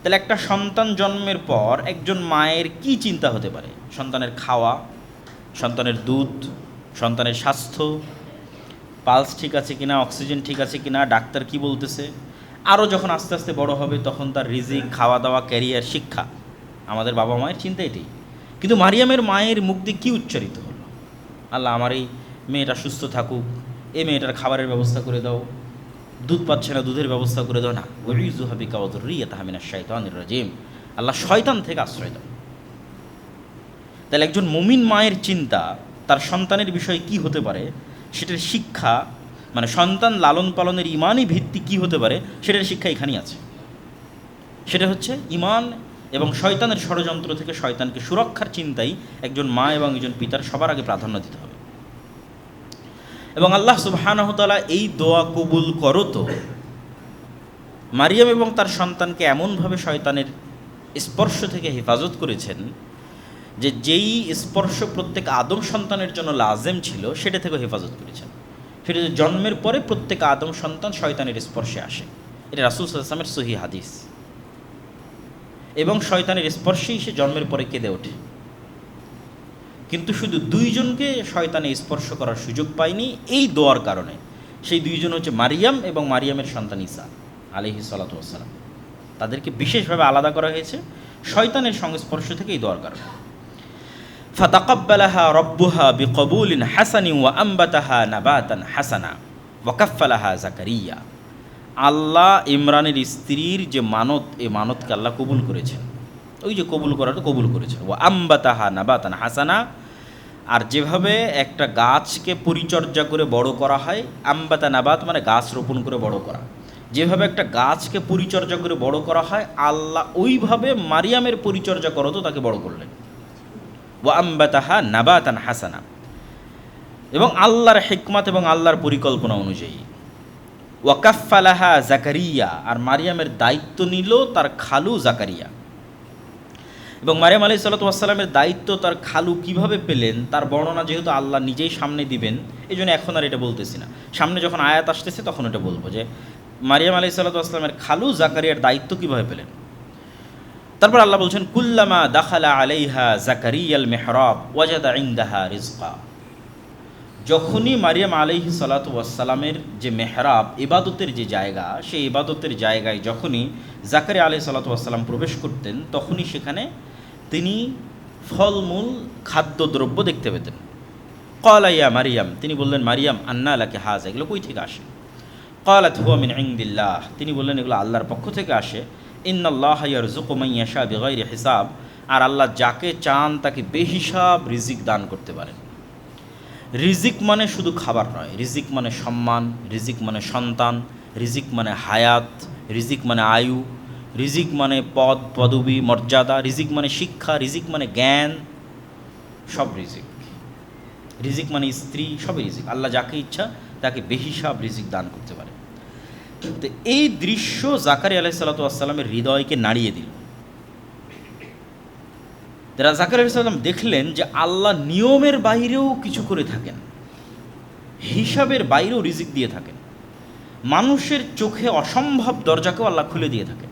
তাহলে একটা সন্তান জন্মের পর একজন মায়ের কি চিন্তা হতে পারে? সন্তানের খাওয়া, সন্তানের দুধ, সন্তানের স্বাস্থ্য, পালস ঠিক আছে কিনা, অক্সিজেন ঠিক আছে কিনা, ডাক্তার কি বলতেছে। আরও যখন আস্তে আস্তে বড় হবে তখন তার রিজিক, খাওয়া দাওয়া, ক্যারিয়ার, শিক্ষা। আমাদের বাবা মায়ের চিন্তা এটাই। কিন্তু মারিয়ামের মায়ের মুখ দিয়ে কী উচ্চারিত হলো? আল্লাহ, আমার এই মেয়েটা সুস্থ থাকুক, এই মেয়েটার খাবারের ব্যবস্থা করে দাও, দুধ পাচ্ছে না দুধের ব্যবস্থা করে দাও। না, উঈযুহা বিকা ওয়া যুররিয়াতাহা মিনাশ শাইতানির রাজীম, আল্লাহ শয়তান থেকে আশ্রয় দাও। তাহলে একজন মুমিন মায়ের চিন্তা তার সন্তানের বিষয়ে কি হতে পারে সেটার শিক্ষা, মানে সন্তান লালন পালনের ইমানই ভিত্তি কি হতে পারে সেটার শিক্ষা এখানেই আছে। সেটা হচ্ছে ইমান এবং শয়তানের ষড়যন্ত্র থেকে শয়তানকে সুরক্ষার চিন্তাই একজন মা এবং একজন পিতার সবার আগে প্রাধান্য দিতে হবে। এবং আল্লাহ সুবহানাহু ওয়া তাআলা এই দোয়া কবুল করো তো মারিয়াম এবং তার সন্তানকে এমনভাবে শয়তানের স্পর্শ থেকে হেফাজত করেছেন যে যেই স্পর্শ প্রত্যেক আদম সন্তানের জন্য লাজেম ছিল সেটা থেকে হেফাজত করেছেন। সেটা যে জন্মের পরে প্রত্যেক আদম সন্তান শয়তানের স্পর্শে আসে, এটা রাসূল সাল্লাল্লাহু আলাইহি ওয়াসাল্লামের সহিহ হাদিস। এবং শয়তানের স্পর্শেই সে জন্মের পরে কেঁদে ওঠে। কিন্তু শুধু দুইজনকে শয়তানে স্পর্শ করার সুযোগ পায়নি এই দোয়ার কারণে। সেই দুইজন হচ্ছে মারিয়াম এবং মারিয়ামের সন্তান ঈসা আলাইহিস সালাতু ওয়াস সালাম। তাদেরকে বিশেষভাবে আলাদা করা হয়েছে শয়তানের সংস্পর্শ থেকে এই দোয়ার কারণে। ফাতাকাব্বালাহা রাব্বুহা বিকবুলিন হাসানিন ওয়া আম্বাতাহা নাবাতান হাসানা ওয়া কাফফালাহা জাকারিয়া। আল্লাহ ইমরানের স্ত্রীর যে মানত, এই মানতকে আল্লাহ কবুল করেছেন। ওই যে কবুল করাটা কবুল করেছেন। ওয়া আম্বাতাহা নাবাতান হাসানা, আর যেভাবে একটা গাছকে পরিচর্যা করে বড় করা হয়, আম্বাতা নাবাত মানে গাছ রোপণ করে বড় করা, যেভাবে একটা গাছকে পরিচর্যা করে বড় করা হয়, আল্লাহ ওইভাবে মারিয়ামের পরিচর্যা করতো তাকে বড় করলেন। ওয়া আম্বাতাহা নাবাতান হাসানা, এবং আল্লাহর হিকমত এবং আল্লাহর পরিকল্পনা অনুযায়ী। ওয়া কাফফালাহা জাকারিয়া, আর মারিয়ামের দায়িত্ব নিল তার খালু জাকারিয়া। এবং মারিয়াম আলাইহিস সালাতু ওয়াস সালামের দায়িত্ব তার খালু কিভাবে পেলেন তার বর্ণনা যেহেতু আল্লাহ নিজেই সামনে দিবেন, এই জন্য এখন আর এটা বলতেছি না। সামনে যখন আয়াত আসতেছে তখন এটা বলবো যে মারিয়াম আলাইহিস সালাতু ওয়াস সালামের খালু জাকারিয়ার দায়িত্ব কিভাবে পেলেন। তারপর আল্লাহ বলছেন, কুল্লামা দাখালা আলাইহা জাকারিয়াল মিহরাব ওয়াজাদা ইনদাহা রিজকা। যখনই মারিয়াম আলাইহিস সালাতু ওয়াস সালামের যে মেহরাব, ইবাদতের যে জায়গা, সেই ইবাদতের জায়গায় যখনই জাকারিয়া আলাইহিস সালাতু ওয়াস সালাম প্রবেশ করতেন তখনই সেখানে তিনি ফলমূল খাদ্যদ্রব্য দেখতে পেতেন। ক্বালা ইয়া মারিয়াম, তিনি বললেন মারিয়াম, আন্না লাকি হাযা, এগুলো কই থেকে আসে? ক্বালাত হুয়া মিন ইনদিল্লাহ, তিনি বললেন এগুলো আল্লাহর পক্ষ থেকে আসে। ইন্নাল্লাহা ইয়ারযুকু মান ইয়াশা বিগাইরি হিসাব, আর আল্লাহ যাকে চান তাকে বেহিসাব রিজিক দান করতে পারেন। রিজিক মানে শুধু খাবার নয়, রিজিক মানে সম্মান, রিজিক মানে সন্তান, রিজিক মানে হায়াত, রিজিক মানে আয়ু, রিজিক মানে পদ পদবী মর্যাদা, রিজিক মানে শিক্ষা, রিজিক মানে জ্ঞান, সব রিজিক। রিজিক মানে স্ত্রী, সবই রিজিক। আল্লাহ যাকে ইচ্ছা তাকে বেহিসাব রিজিক দান করতে পারে। তো এই দৃশ্য জাকারিয়া আলাইহিস সালাতু ওয়াস সালামের হৃদয়কে নাড়িয়ে দিল। যারা জাকারিয়া আলাইহিস সালাম দেখলেন যে আল্লাহ নিয়মের বাইরেও কিছু করে থাকেন, হিসাবের বাইরেও রিজিক দিয়ে থাকেন, মানুষের চোখে অসম্ভব দরজাকেও আল্লাহ খুলে দিয়ে থাকেন।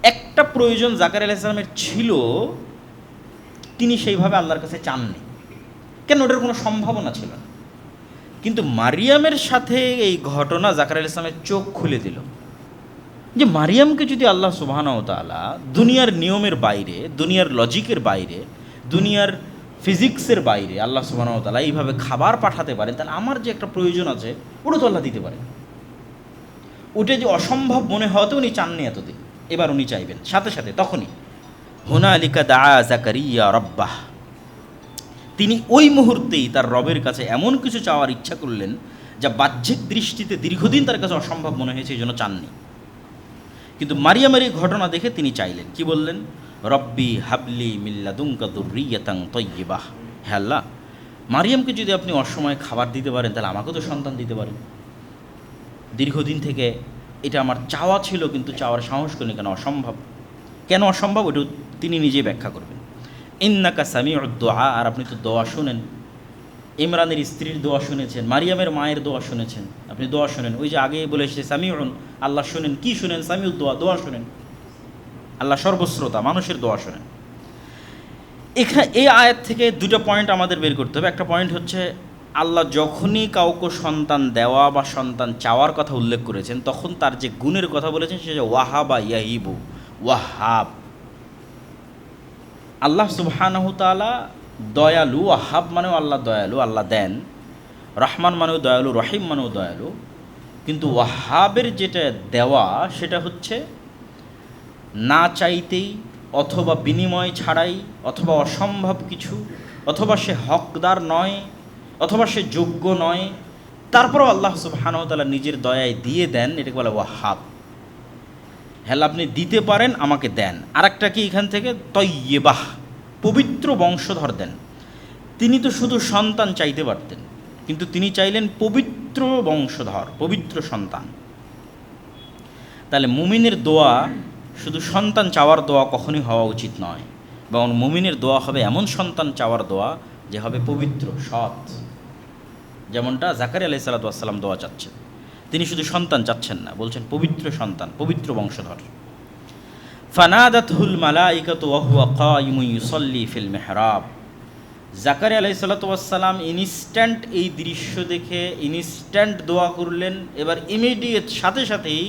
একটা প্রয়োজন জাকারিয়া আলাইহিস সালামের ছিল, তিনি সেইভাবে আল্লাহর কাছে চাননি, কেন? ওটার কোনো সম্ভাবনা ছিল না। কিন্তু মারিয়ামের সাথে এই ঘটনা জাকারিয়া আলাইহিস সালামের চোখ খুলে দিল যে মারিয়ামকে যদি আল্লাহ সুবহানাহু ওয়া তাআলা দুনিয়ার নিয়মের বাইরে, দুনিয়ার লজিকের বাইরে, দুনিয়ার ফিজিক্সের বাইরে আল্লাহ সুবহানাহু ওয়া তাআলা এইভাবে খাবার পাঠাতে পারেন, তাহলে আমার যে একটা প্রয়োজন আছে ওটা তো আল্লাহ দিতে পারেন। ওটা যে অসম্ভব মনে হয়তো উনি চাননি এতদিন, এবার উনি চাইবেন সাথে সাথে। তখনই হুনালিকা দাআ জাকারিয়া রাব্বাহ, তিনি ওই মুহূর্তেই তার রবের কাছে এমন কিছু চাওয়ার ইচ্ছা করলেন যা বাহ্যিক দৃষ্টিতে দীর্ঘদিন তার কাছে অসম্ভব মনে হয়েছে, এই জন্য চাননি। কিন্তু মারিয়ামের এই ঘটনা দেখে তিনি চাইলেন, কি বললেন? রব্বি হাবলি মিল্লাদুনকা যুররিয়াতান তাইয়্যিবাহ, হে আল্লাহ, মারিয়ামকে যদি আপনি অসময়ে খাবার দিতে পারেন তাহলে আমাকেও তো সন্তান দিতে পারেন। দীর্ঘদিন থেকে এটা আমার চাওয়া ছিল, কিন্তু চাওয়ার সাহস করিনি, কেন? অসম্ভব। কেন অসম্ভব? ওটা তিনি নিজেই ব্যাখ্যা করবেন। ইন্নাকা সামিউদ দুআ, আর আপনি তো দোয়া শুনেন। ইমরানের স্ত্রীর দোয়া শুনেছেন, মারিয়ামের মায়ের দোয়া শুনেছেন, আপনি দোয়া শুনেন। ওই যে আগে বলে এসেছে সামিউন, আল্লাহ শুনেন। কি শুনেন? সামিউদ দোয়া, দোয়া শুনেন। আল্লাহ সর্বশ্রোতা, মানুষের দোয়া শুনেন। এখানে এই আয়াত থেকে দুটো পয়েন্ট আমাদের বের করতে হবে। একটা পয়েন্ট হচ্ছে, আল্লাহ যখনই কাউকে সন্তান দেওয়া বা সন্তান চাওয়ার কথা উল্লেখ করেছেন, তখন তার যে গুণের কথা বলেছেন সেটা ওয়াহাবা ইয়াহিবু, ওয়াহাব। আল্লাহ সুবহানাহু তাআলা দয়ালু, ওয়াহাব মানেও আল্লাহ দয়ালু, আল্লাহ দেন। রহমান মানেও দয়ালু, রহিম মানেও দয়ালু। কিন্তু ওয়াহাবের যেটা দেওয়া সেটা হচ্ছে না চাইতেই, অথবা বিনিময় ছাড়াই, অথবা অসম্ভব কিছু, অথবা সে হকদার নয়, অথবা সে যোগ্য নয়, তারপরও আল্লাহ সুবহানাহু ওয়া তাআলা নিজের দয়ায় দিয়ে দেন, এটাকে বলে ওয়াহাব। হ্যাঁ, আপনি দিতে পারেন, আমাকে দেন। আরেকটা কি এখান থেকে? তয়্যিবাহ, পবিত্র বংশধর দেন। তিনি তো শুধু সন্তান চাইতে পারতেন, কিন্তু তিনি চাইলেন পবিত্র বংশধর, পবিত্র সন্তান। তাহলে মুমিনের দোয়া শুধু সন্তান চাওয়ার দোয়া কখনোই হওয়া উচিত নয়, বরং মুমিনের দোয়া হবে এমন সন্তান চাওয়ার দোয়া যে হবে পবিত্র, সৎ। যেমনটা জাকারিয়া আলাইহিস সালাতু ওয়াস সালাম দোয়া চাচ্ছেন, তিনি শুধু সন্তান চাচ্ছেন না, বলছেন পবিত্র সন্তান, পবিত্র বংশধর। ফানাদাতহুল মালাইকাতু ওয়া হুয়া কায়িমুন ইউসাল্লি ফিল মিহরাব। জাকারিয়া আলাইহিস সালাতু ওয়াস সালাম ইনস্ট্যান্ট এই দৃশ্য দেখে ইনস্ট্যান্ট দোয়া করলেন। এবার ইমিডিয়েট সাথে সাথেই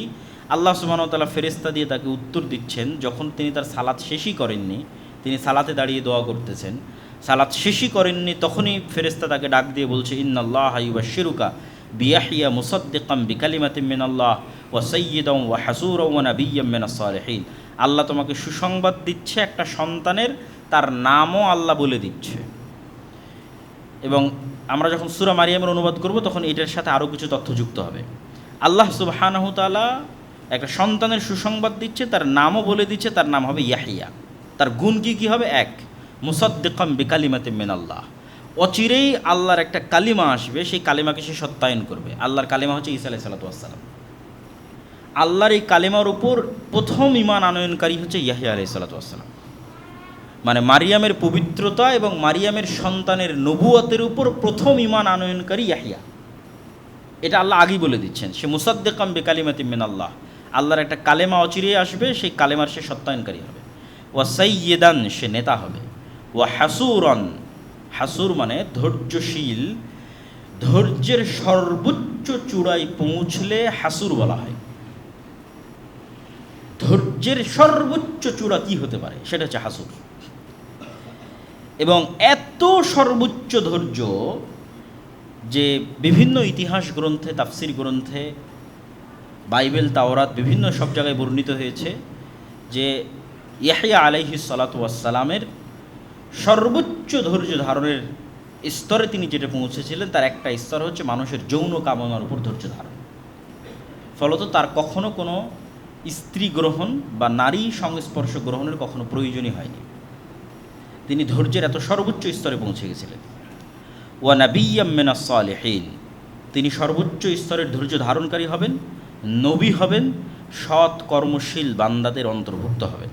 আল্লাহ সুবহানাহু ওয়া তাআলা ফেরেশতা দিয়ে তাকে উত্তর দিচ্ছেন। যখন তিনি তার সালাত শেষই করেননি, তিনি সালাতে দাঁড়িয়ে দোয়া করতেছেন, সালাত শেষই করেননি, তখনই ফেরেশতা তাকে ডাক দিয়ে বলছে, ইন্নাল্লাহা ইউবাশশিরুকা বিয়াহইয়া মুসাদ্দিকাম বিকালিমাতিন মিনাল্লাহ ওয়া সাইয়্যিদান ওয়া হাসূরান ওয়া নাবিয়্যাম মিনাস সালিহিন। আল্লাহ তোমাকে সুসংবাদ দিচ্ছে একটা সন্তানের, তার নামও আল্লাহ বলে দিচ্ছে। এবং আমরা যখন সূরা মারিয়ামের অনুবাদ করব তখন এটার সাথে আরও কিছু তথ্য যুক্ত হবে। আল্লাহ সুবহানাহু তাআলা একটা সন্তানের সুসংবাদ দিচ্ছে, তার নামও বলে দিচ্ছে, তার নাম হবে ইয়াহিয়া। তার গুণ কী হবে? এক, মুসাদ্দিকাম বিকালিমাতিন মিনাল্লাহ, অচিরেই আল্লাহর একটা কালিমা আসবে, সেই কালিমাকে সে সত্যায়ন করবে। আল্লাহর কালিমা হচ্ছে ঈসা আলাইহিস সালাতু ওয়াস সালাম। আল্লাহর এই কালিমার উপর প্রথম ঈমান আনয়নকারী হচ্ছে ইয়াহইয়া আলাইহিস সালাতু ওয়াস সালাম। মানে মারিয়ামের পবিত্রতা এবং মারিয়ামের সন্তানের নবুয়তের উপর প্রথম ঈমান আনয়নকারী ইয়াহইয়া। এটা আল্লাহ আগেই বলে দিচ্ছেন, সে মুসাদ্দিকাম বিকালিমাতিন মিনাল্লাহ, আল্লাহর একটা কালেমা অচিরেই আসবে, সেই কালেমার সে সত্যায়নকারী হবে। ওয়া সাইয়্যিদান, সে নেতা হবে। ওয়া হাসুরান, হাসুর মানে ধৈর্যশীল, ধৈর্যের সর্বোচ্চ চূড়ায় পৌঁছলে হাসুর বলা হয়। ধৈর্যের সর্বোচ্চ চূড়া কি হতে পারে? সেটা হচ্ছে হাসুর। এবং এত সর্বোচ্চ ধৈর্য যে বিভিন্ন ইতিহাস গ্রন্থে, তাফসির গ্রন্থে, বাইবেল, তাওরাত, বিভিন্ন সব জায়গায় বর্ণিত হয়েছে যে ইয়াহইয়া আলাইহিস সালাতু ওয়াস সালামের সর্বোচ্চ ধৈর্য ধারণের স্তরে তিনি যেটা পৌঁছেছিলেন তার একটা স্তর হচ্ছে মানুষের যৌন কামনার উপর ধৈর্য ধারণ। ফলত তার কখনো কোনো স্ত্রী গ্রহণ বা নারী সংস্পর্শ গ্রহণের কখনো প্রয়োজনই হয়নি। তিনি ধৈর্যের এত সর্বোচ্চ স্তরে পৌঁছে গেছিলেন। ওয়া নাবিয়্যাম মিনাস সালিহিন, তিনি সর্বোচ্চ স্তরের ধৈর্য ধারণকারী হবেন, নবী হবেন, সৎ কর্মশীল বান্দাদের অন্তর্ভুক্ত হবেন।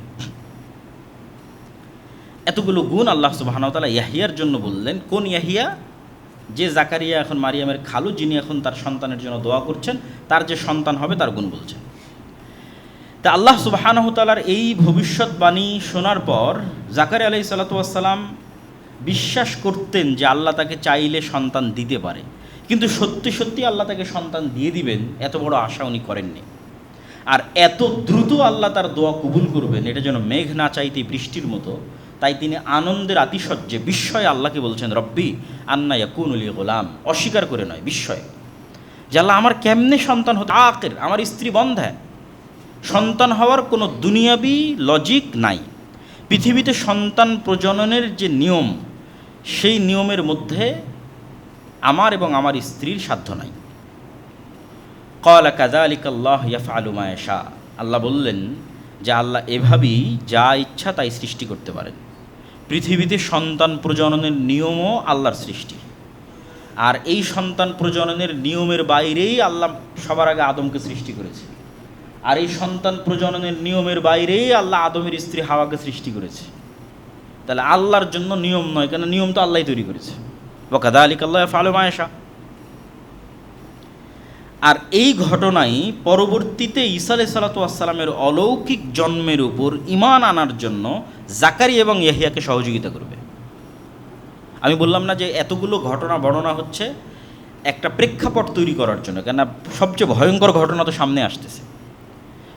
এতগুলো গুণ আল্লাহ সুবহানাহু ওয়া তাআলা ইয়াহিয়ার জন্য বললেন। কোন ইয়াহিয়া? যে জাকারিয়া এখন মারিয়ামের খালু, যিনি এখন তার সন্তানের জন্য দোয়া করছেন, তার যে সন্তান হবে তার গুণ বলছেন। তা আল্লাহ সুবহানাহু ওয়া তাআলার এই ভবিষ্যৎবাণী শোনার পর জাকারিয়া আলাইহিস সালাতু ওয়াস সালাম বিশ্বাস করতেন যে আল্লাহ তাকে চাইলে সন্তান দিতে পারে, কিন্তু সত্যি সত্যি আল্লাহ তাকে সন্তান দিয়ে দিবেন এত বড় আশা উনি করেননি। আর এত দ্রুত আল্লাহ তার দোয়া কবুল করবেন, এটা যেন মেঘ না চাইতে বৃষ্টির মতো। তাই তিনি আনন্দের আতিশয্যে বিস্ময়ে আল্লাহকে বলছেন, রব্বি আন্না ইয়াকুনু লি গোলাম, অস্বীকার করে নয়, বিস্ময়ে, যে আল্লাহ আমার কেমনে সন্তান হতে, আকের আমার স্ত্রী বন্ধা, সন্তান হওয়ার কোনো দুনিয়াবি লজিক নাই। পৃথিবীতে সন্তান প্রজননের যে নিয়ম, সেই নিয়মের মধ্যে আমার এবং আমার স্ত্রীর সাধ্য নাই। ক্বালা কাযালিকা আল্লাহু ইয়াফআলু মা ইয়াশা, আল্লাহ বললেন যে আল্লাহ এভাবেই যা ইচ্ছা তাই সৃষ্টি করতে পারেন। পৃথিবীতে সন্তান প্রজননের নিয়মও আল্লাহর সৃষ্টি, আর এই সন্তান প্রজননের নিয়মের বাইরেই আল্লাহ সবার আগে আদমকে সৃষ্টি করেছে, আর এই সন্তান প্রজননের নিয়মের বাইরেই আল্লাহ আদমের স্ত্রী হাওয়াকে সৃষ্টি করেছে। তাহলে আল্লাহর জন্য নিয়ম নয়, কেন নিয়ম তো আল্লাহই তৈরি করেছে। ওয়া কাযালিকা আল্লাহু ইয়াফআলু মা ইয়াশা। আর এই ঘটনাই পরবর্তীতে ঈসা আলাইহিস সালাতু ওয়াস সালামের অলৌকিক জন্মের উপর ঈমান আনার জন্য জাকারিয়া এবং ইয়াহিয়াকে সহযোগিতা করবে। আমি বললাম না যে এতগুলো ঘটনা বর্ণনা হচ্ছে একটা প্রেক্ষাপট তৈরি করার জন্য, কেননা সবচেয়ে ভয়ঙ্কর ঘটনা তো সামনে আসতেছে,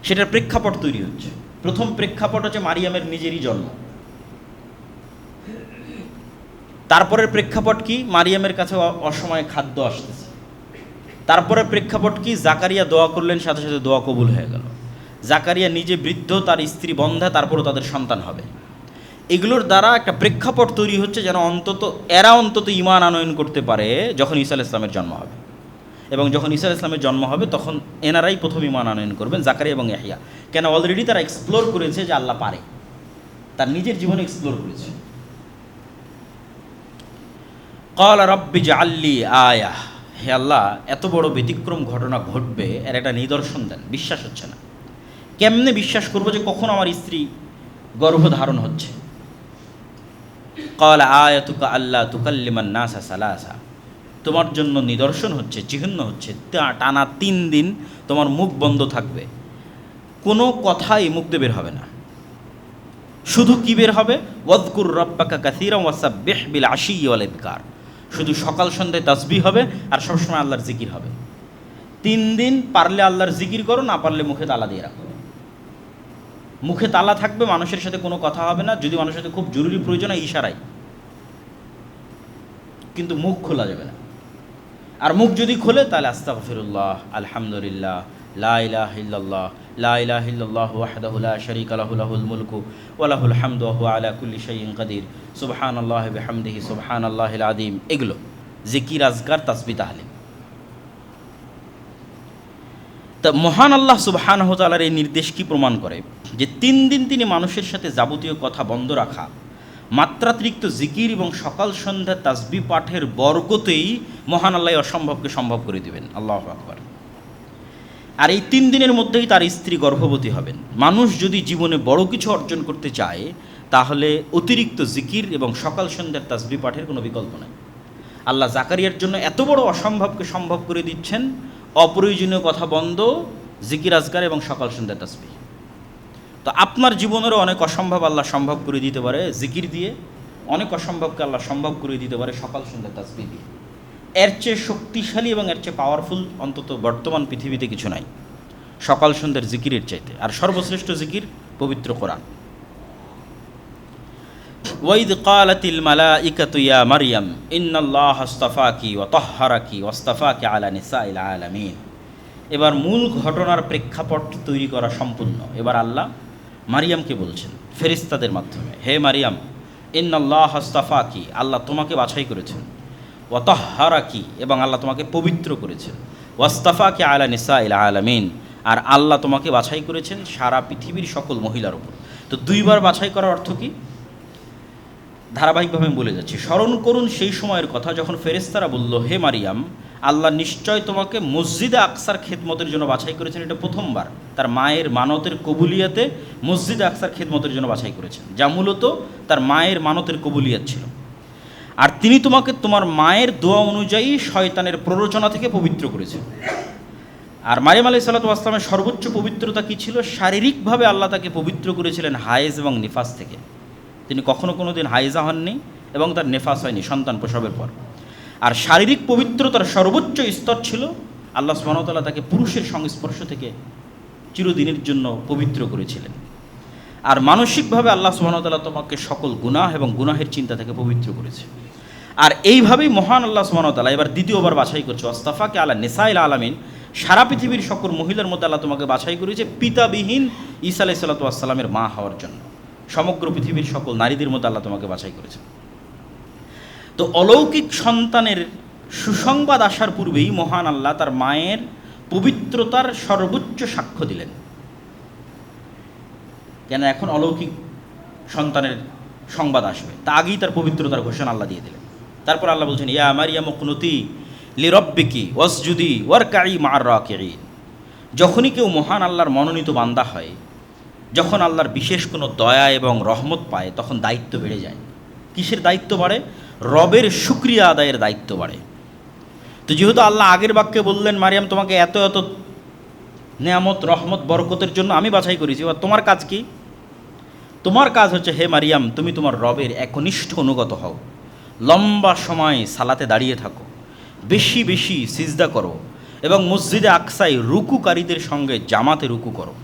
সেটার প্রেক্ষাপট তৈরি হচ্ছে। প্রথম প্রেক্ষাপট হচ্ছে মারিয়ামের নিজেরই জন্ম। তারপরের প্রেক্ষাপট কি? মারিয়ামের কাছে অসময়ে খাদ্য আসতেছে। তারপরে প্রেক্ষাপট কি? জাকারিয়া দোয়া করলেন, সাথে সাথে দোয়া কবুল হয়ে গেল। জাকারিয়া নিজে বৃদ্ধ, তার স্ত্রী বন্ধা, তারপরও তাদের সন্তান হবে। এগুলোর দ্বারা একটা প্রেক্ষাপট তৈরি হচ্ছে যেন এরা অন্তত ঈমান আনয়ন করতে পারে যখন ঈসা আলাইহিস সালামের জন্ম হবে। এবং যখন ঈসা আলাইহিস সালামের জন্ম হবে তখন এনারাই প্রথম ঈমান আনয়ন করবেন, জাকারিয়া এবং ইয়াহিয়া। কেন? অলরেডি তারা এক্সপ্লোর করেছে যে আল্লাহ পারে, তার নিজের জীবনে এক্সপ্লোর করেছে। ক্বালা রাব্বি জাআল্লি আয়া, হে আল্লাহ এত বড় ব্যতিক্রম ঘটনা ঘটবে এর একটা নিদর্শন দেন। বিশ্বাস হচ্ছে না, কেমনে বিশ্বাস করবো যে কখন আমার স্ত্রী গর্ভধারণ হচ্ছে? ক্বালা আয়াতুকা আল্লা তুকাল্লিমান নাসা সালাসা, তোমার জন্য নিদর্শন হচ্ছে, চিহ্ন হচ্ছে, টানা 3 দিন তোমার মুখ বন্ধ থাকবে, কোনো কথাই মুখ দিয়ে বের হবে না। শুধু কি বের হবে? ওয়াযকুর রাব্বাকা কাসীরান ওয়াসাব্বিহ বিল আশিয়্যি ওয়াল ইবকার, শুধু সকাল সন্ধ্যায় তাসবিহ হবে আর সবসময় আল্লাহর জিকির হবে। 3 দিন পারলে আল্লাহর জিকির করো, না পারলে মুখে তালা দিয়ে রাখো। মুখে তালা থাকবে, মানুষের সাথে কোনো কথা হবে না, যদি মানুষের সাথে খুব জরুরি প্রয়োজন হয় ইশারায়, কিন্তু মুখ খোলা যাবে না। আর মুখ যদি খোলে তাহলে আস্তাগফিরুল্লাহ, আলহামদুলিল্লাহ, লা ইলাহা ইল্লাল্লাহ, লা ইলাহা ইল্লাল্লাহু ওয়াহদাহু লা শারীকা লাহু, লাহুল মুলকু ওয়া লাহুল হামদু ওয়া হুয়া আলা কুল্লি শাইইন কাদির, সুবহানাল্লাহি ওয়া বিহামদিহি সুবহানাল্লাহিল আযীম। এগুলো জিকির, আজকার, তাসবিহ, তাহলিল। তা মহান আল্লাহ সুবহানাহু ওয়া তাআলার এই নির্দেশ কি প্রমাণ করে? যে 3 দিন তিনি মানুষের সাথে যাবতীয় কথা বন্ধ রাখা, মাত্রাতিরিক্ত জিকির এবং সকাল সন্ধ্যা তাসবিহ পাঠের বরকতেই মহান আল্লাহ অসম্ভবকে সম্ভব করে দিবেন। আল্লাহু আকবার। আর এই 3 দিনের মধ্যেই তার স্ত্রী গর্ভবতী হবেন। মানুষ যদি জীবনে বড় কিছু অর্জন করতে চায় তাহলে অতিরিক্ত জিকির এবং সকাল সন্ধ্যার তাসবিহ পাঠের কোনো বিকল্প নেই। আল্লাহ জাকারিয়ার জন্য এত বড় অসম্ভবকে সম্ভব করে দিচ্ছেন, অপ্রয়োজনীয় কথা বন্ধ, জিকির, আজকার এবং সকাল সন্ধ্যার তাসবিহ। তো আপনার জীবনেরও অনেক অসম্ভব আল্লাহ সম্ভব করে দিতে পারে জিকির দিয়ে, অনেক অসম্ভবকে আল্লাহ সম্ভব করে দিতে পারে সকাল সন্ধ্যার তাসবিহ দিয়ে। এর চেয়ে শক্তিশালী এবং এর চেয়ে পাওয়ারফুল অন্তত বর্তমান পৃথিবীতে কিছু নাই সকাল সন্ধ্যার জিকিরের চাইতে। আর সর্বশ্রেষ্ঠ জিকির পবিত্র কোরআন। ওয়াইদ ক্বালাতিল মালাইকাতু ইয়া মারইয়াম ইন্নাল্লাহা আসতাফাকি ওয়া তাহহারাকি ওয়াসতাফাকি আলা নিসাইল আলামিন। এবার মূল ঘটনার প্রেক্ষাপট তৈরি করা সম্পূর্ণ। এবার আল্লাহ মারিয়ামকে বলছেন ফেরেশতাদের মাধ্যমে, হে মারিয়াম, ইন্নাল্লাহা আসতাফাকি, আল্লাহ তোমাকে বাছাই করেছেন, ওয়াতাহহারাকি, এবং আল্লাহ তোমাকে পবিত্র করেছেন, ওয়াস্তাফাকি আলা নিসাইল আলামিন, আর আল্লাহ তোমাকে বাছাই করেছেন সারা পৃথিবীর সকল মহিলার উপর। তো দুইবার বাছাই করার অর্থ কি? ধারাবাহিকভাবে আমি বলে যাচ্ছি। স্মরণ করুন সেই সময়ের কথা যখন ফেরেশতারা বলল, হে মারিয়াম, আল্লাহ নিশ্চয় তোমাকে মসজিদে আকসার খেদমতের জন্য বাছাই করেছেন। এটা প্রথমবার তার মায়ের মানতের কবুলিয়াতে মসজিদে আকসার খেদমতের জন্য বাছাই করেছেন, যা মূলত তার মায়ের মানতের কবুলিয়াত ছিল। আর তিনি তোমাকে তোমার মায়ের দোয়া অনুযায়ী শয়তানের প্ররোচনা থেকে পবিত্র করেছেন। আর মারিয়াম আলাইহিস সালাতু ওয়াস সালামের সর্বোচ্চ পবিত্রতা কী ছিল? শারীরিকভাবে আল্লাহ তাকে পবিত্র করেছিলেন হায়েজ এবং নিফাস থেকে। তিনি কখনো কোনো দিন হায়েজা হননি এবং তার নেফাস হয়নি সন্তান প্রসবের পর। আর শারীরিক পবিত্রতার সর্বোচ্চ স্তর ছিল আল্লাহ সুবহানাহু ওয়া তাআলা তাকে পুরুষের সংস্পর্শ থেকে চিরদিনের জন্য পবিত্র করেছিলেন। আর মানসিকভাবে আল্লাহ সুবহানাহু ওয়া তাআলা তোমাকে সকল গুনাহ এবং গুনাহের চিন্তা থেকে পবিত্র করেছে। আর এইভাবেই মহান আল্লাহ সুবহানাহু ওয়া তাআলা এবার দ্বিতীয়বার বাছাই করছে, ওয়াস্তাফাকে আলা নিসাইল আলামিন, সারা পৃথিবীর সকল মহিলার মধ্যে আল্লাহ তোমাকে বাছাই করেছে পিতাবিহীন ঈসা আলাইহিস সালাতু ওয়াস সালামের মা হওয়ার জন্য। সমগ্র পৃথিবীর সকল নারীদের মধ্যে আল্লাহ তোমাকে বাছাই করেছে। তো অলৌকিক সন্তানের সুসংবাদ আসার পূর্বেই মহান আল্লাহ তার মায়ের পবিত্রতার সর্বোচ্চ সাক্ষ্য দিলেন। কেন এখন অলৌকিক সন্তানের সংবাদ আসবে, তা আগেই তার পবিত্রতার ঘোষণা আল্লাহ দিয়ে দিলেন। তারপর আল্লাহ বলছেন, ইয়া মারিয়াম কুনুতি লিরাব্বিকি ওয়াসজুদি ওয়ারকাই মা'আর রাকিঈন। যখনই কেউ মহান আল্লাহর মনোনীত বান্দা হয়, যখন আল্লাহর বিশেষ কোনো দয়া এবং রহমত পায়, তখন দায়িত্ব বেড়ে যায়। কিসের দায়িত্ব বাড়ে? রবের শুকরিয়া আদায়ের দায়িত্ব বাড়ে। তো যেহেতু আল্লাহ আগের বাক্যে বললেন, মারিয়াম তোমাকে এত এত নেয়ামত রহমত বরকতের জন্য আমি বাছাই করেছি, এবার তোমার কাজ কি? তোমার কাজ হচ্ছে, হে মারিয়াম, তুমি তোমার রবের একনিষ্ঠ অনুগত হও, লম্বা সময় সালাতে দাঁড়িয়ে থাকো, বেশি বেশি সিজদা করো, এবং মসজিদে আকসায় রুকুকারীদের সঙ্গে জামাতে রুকু করো।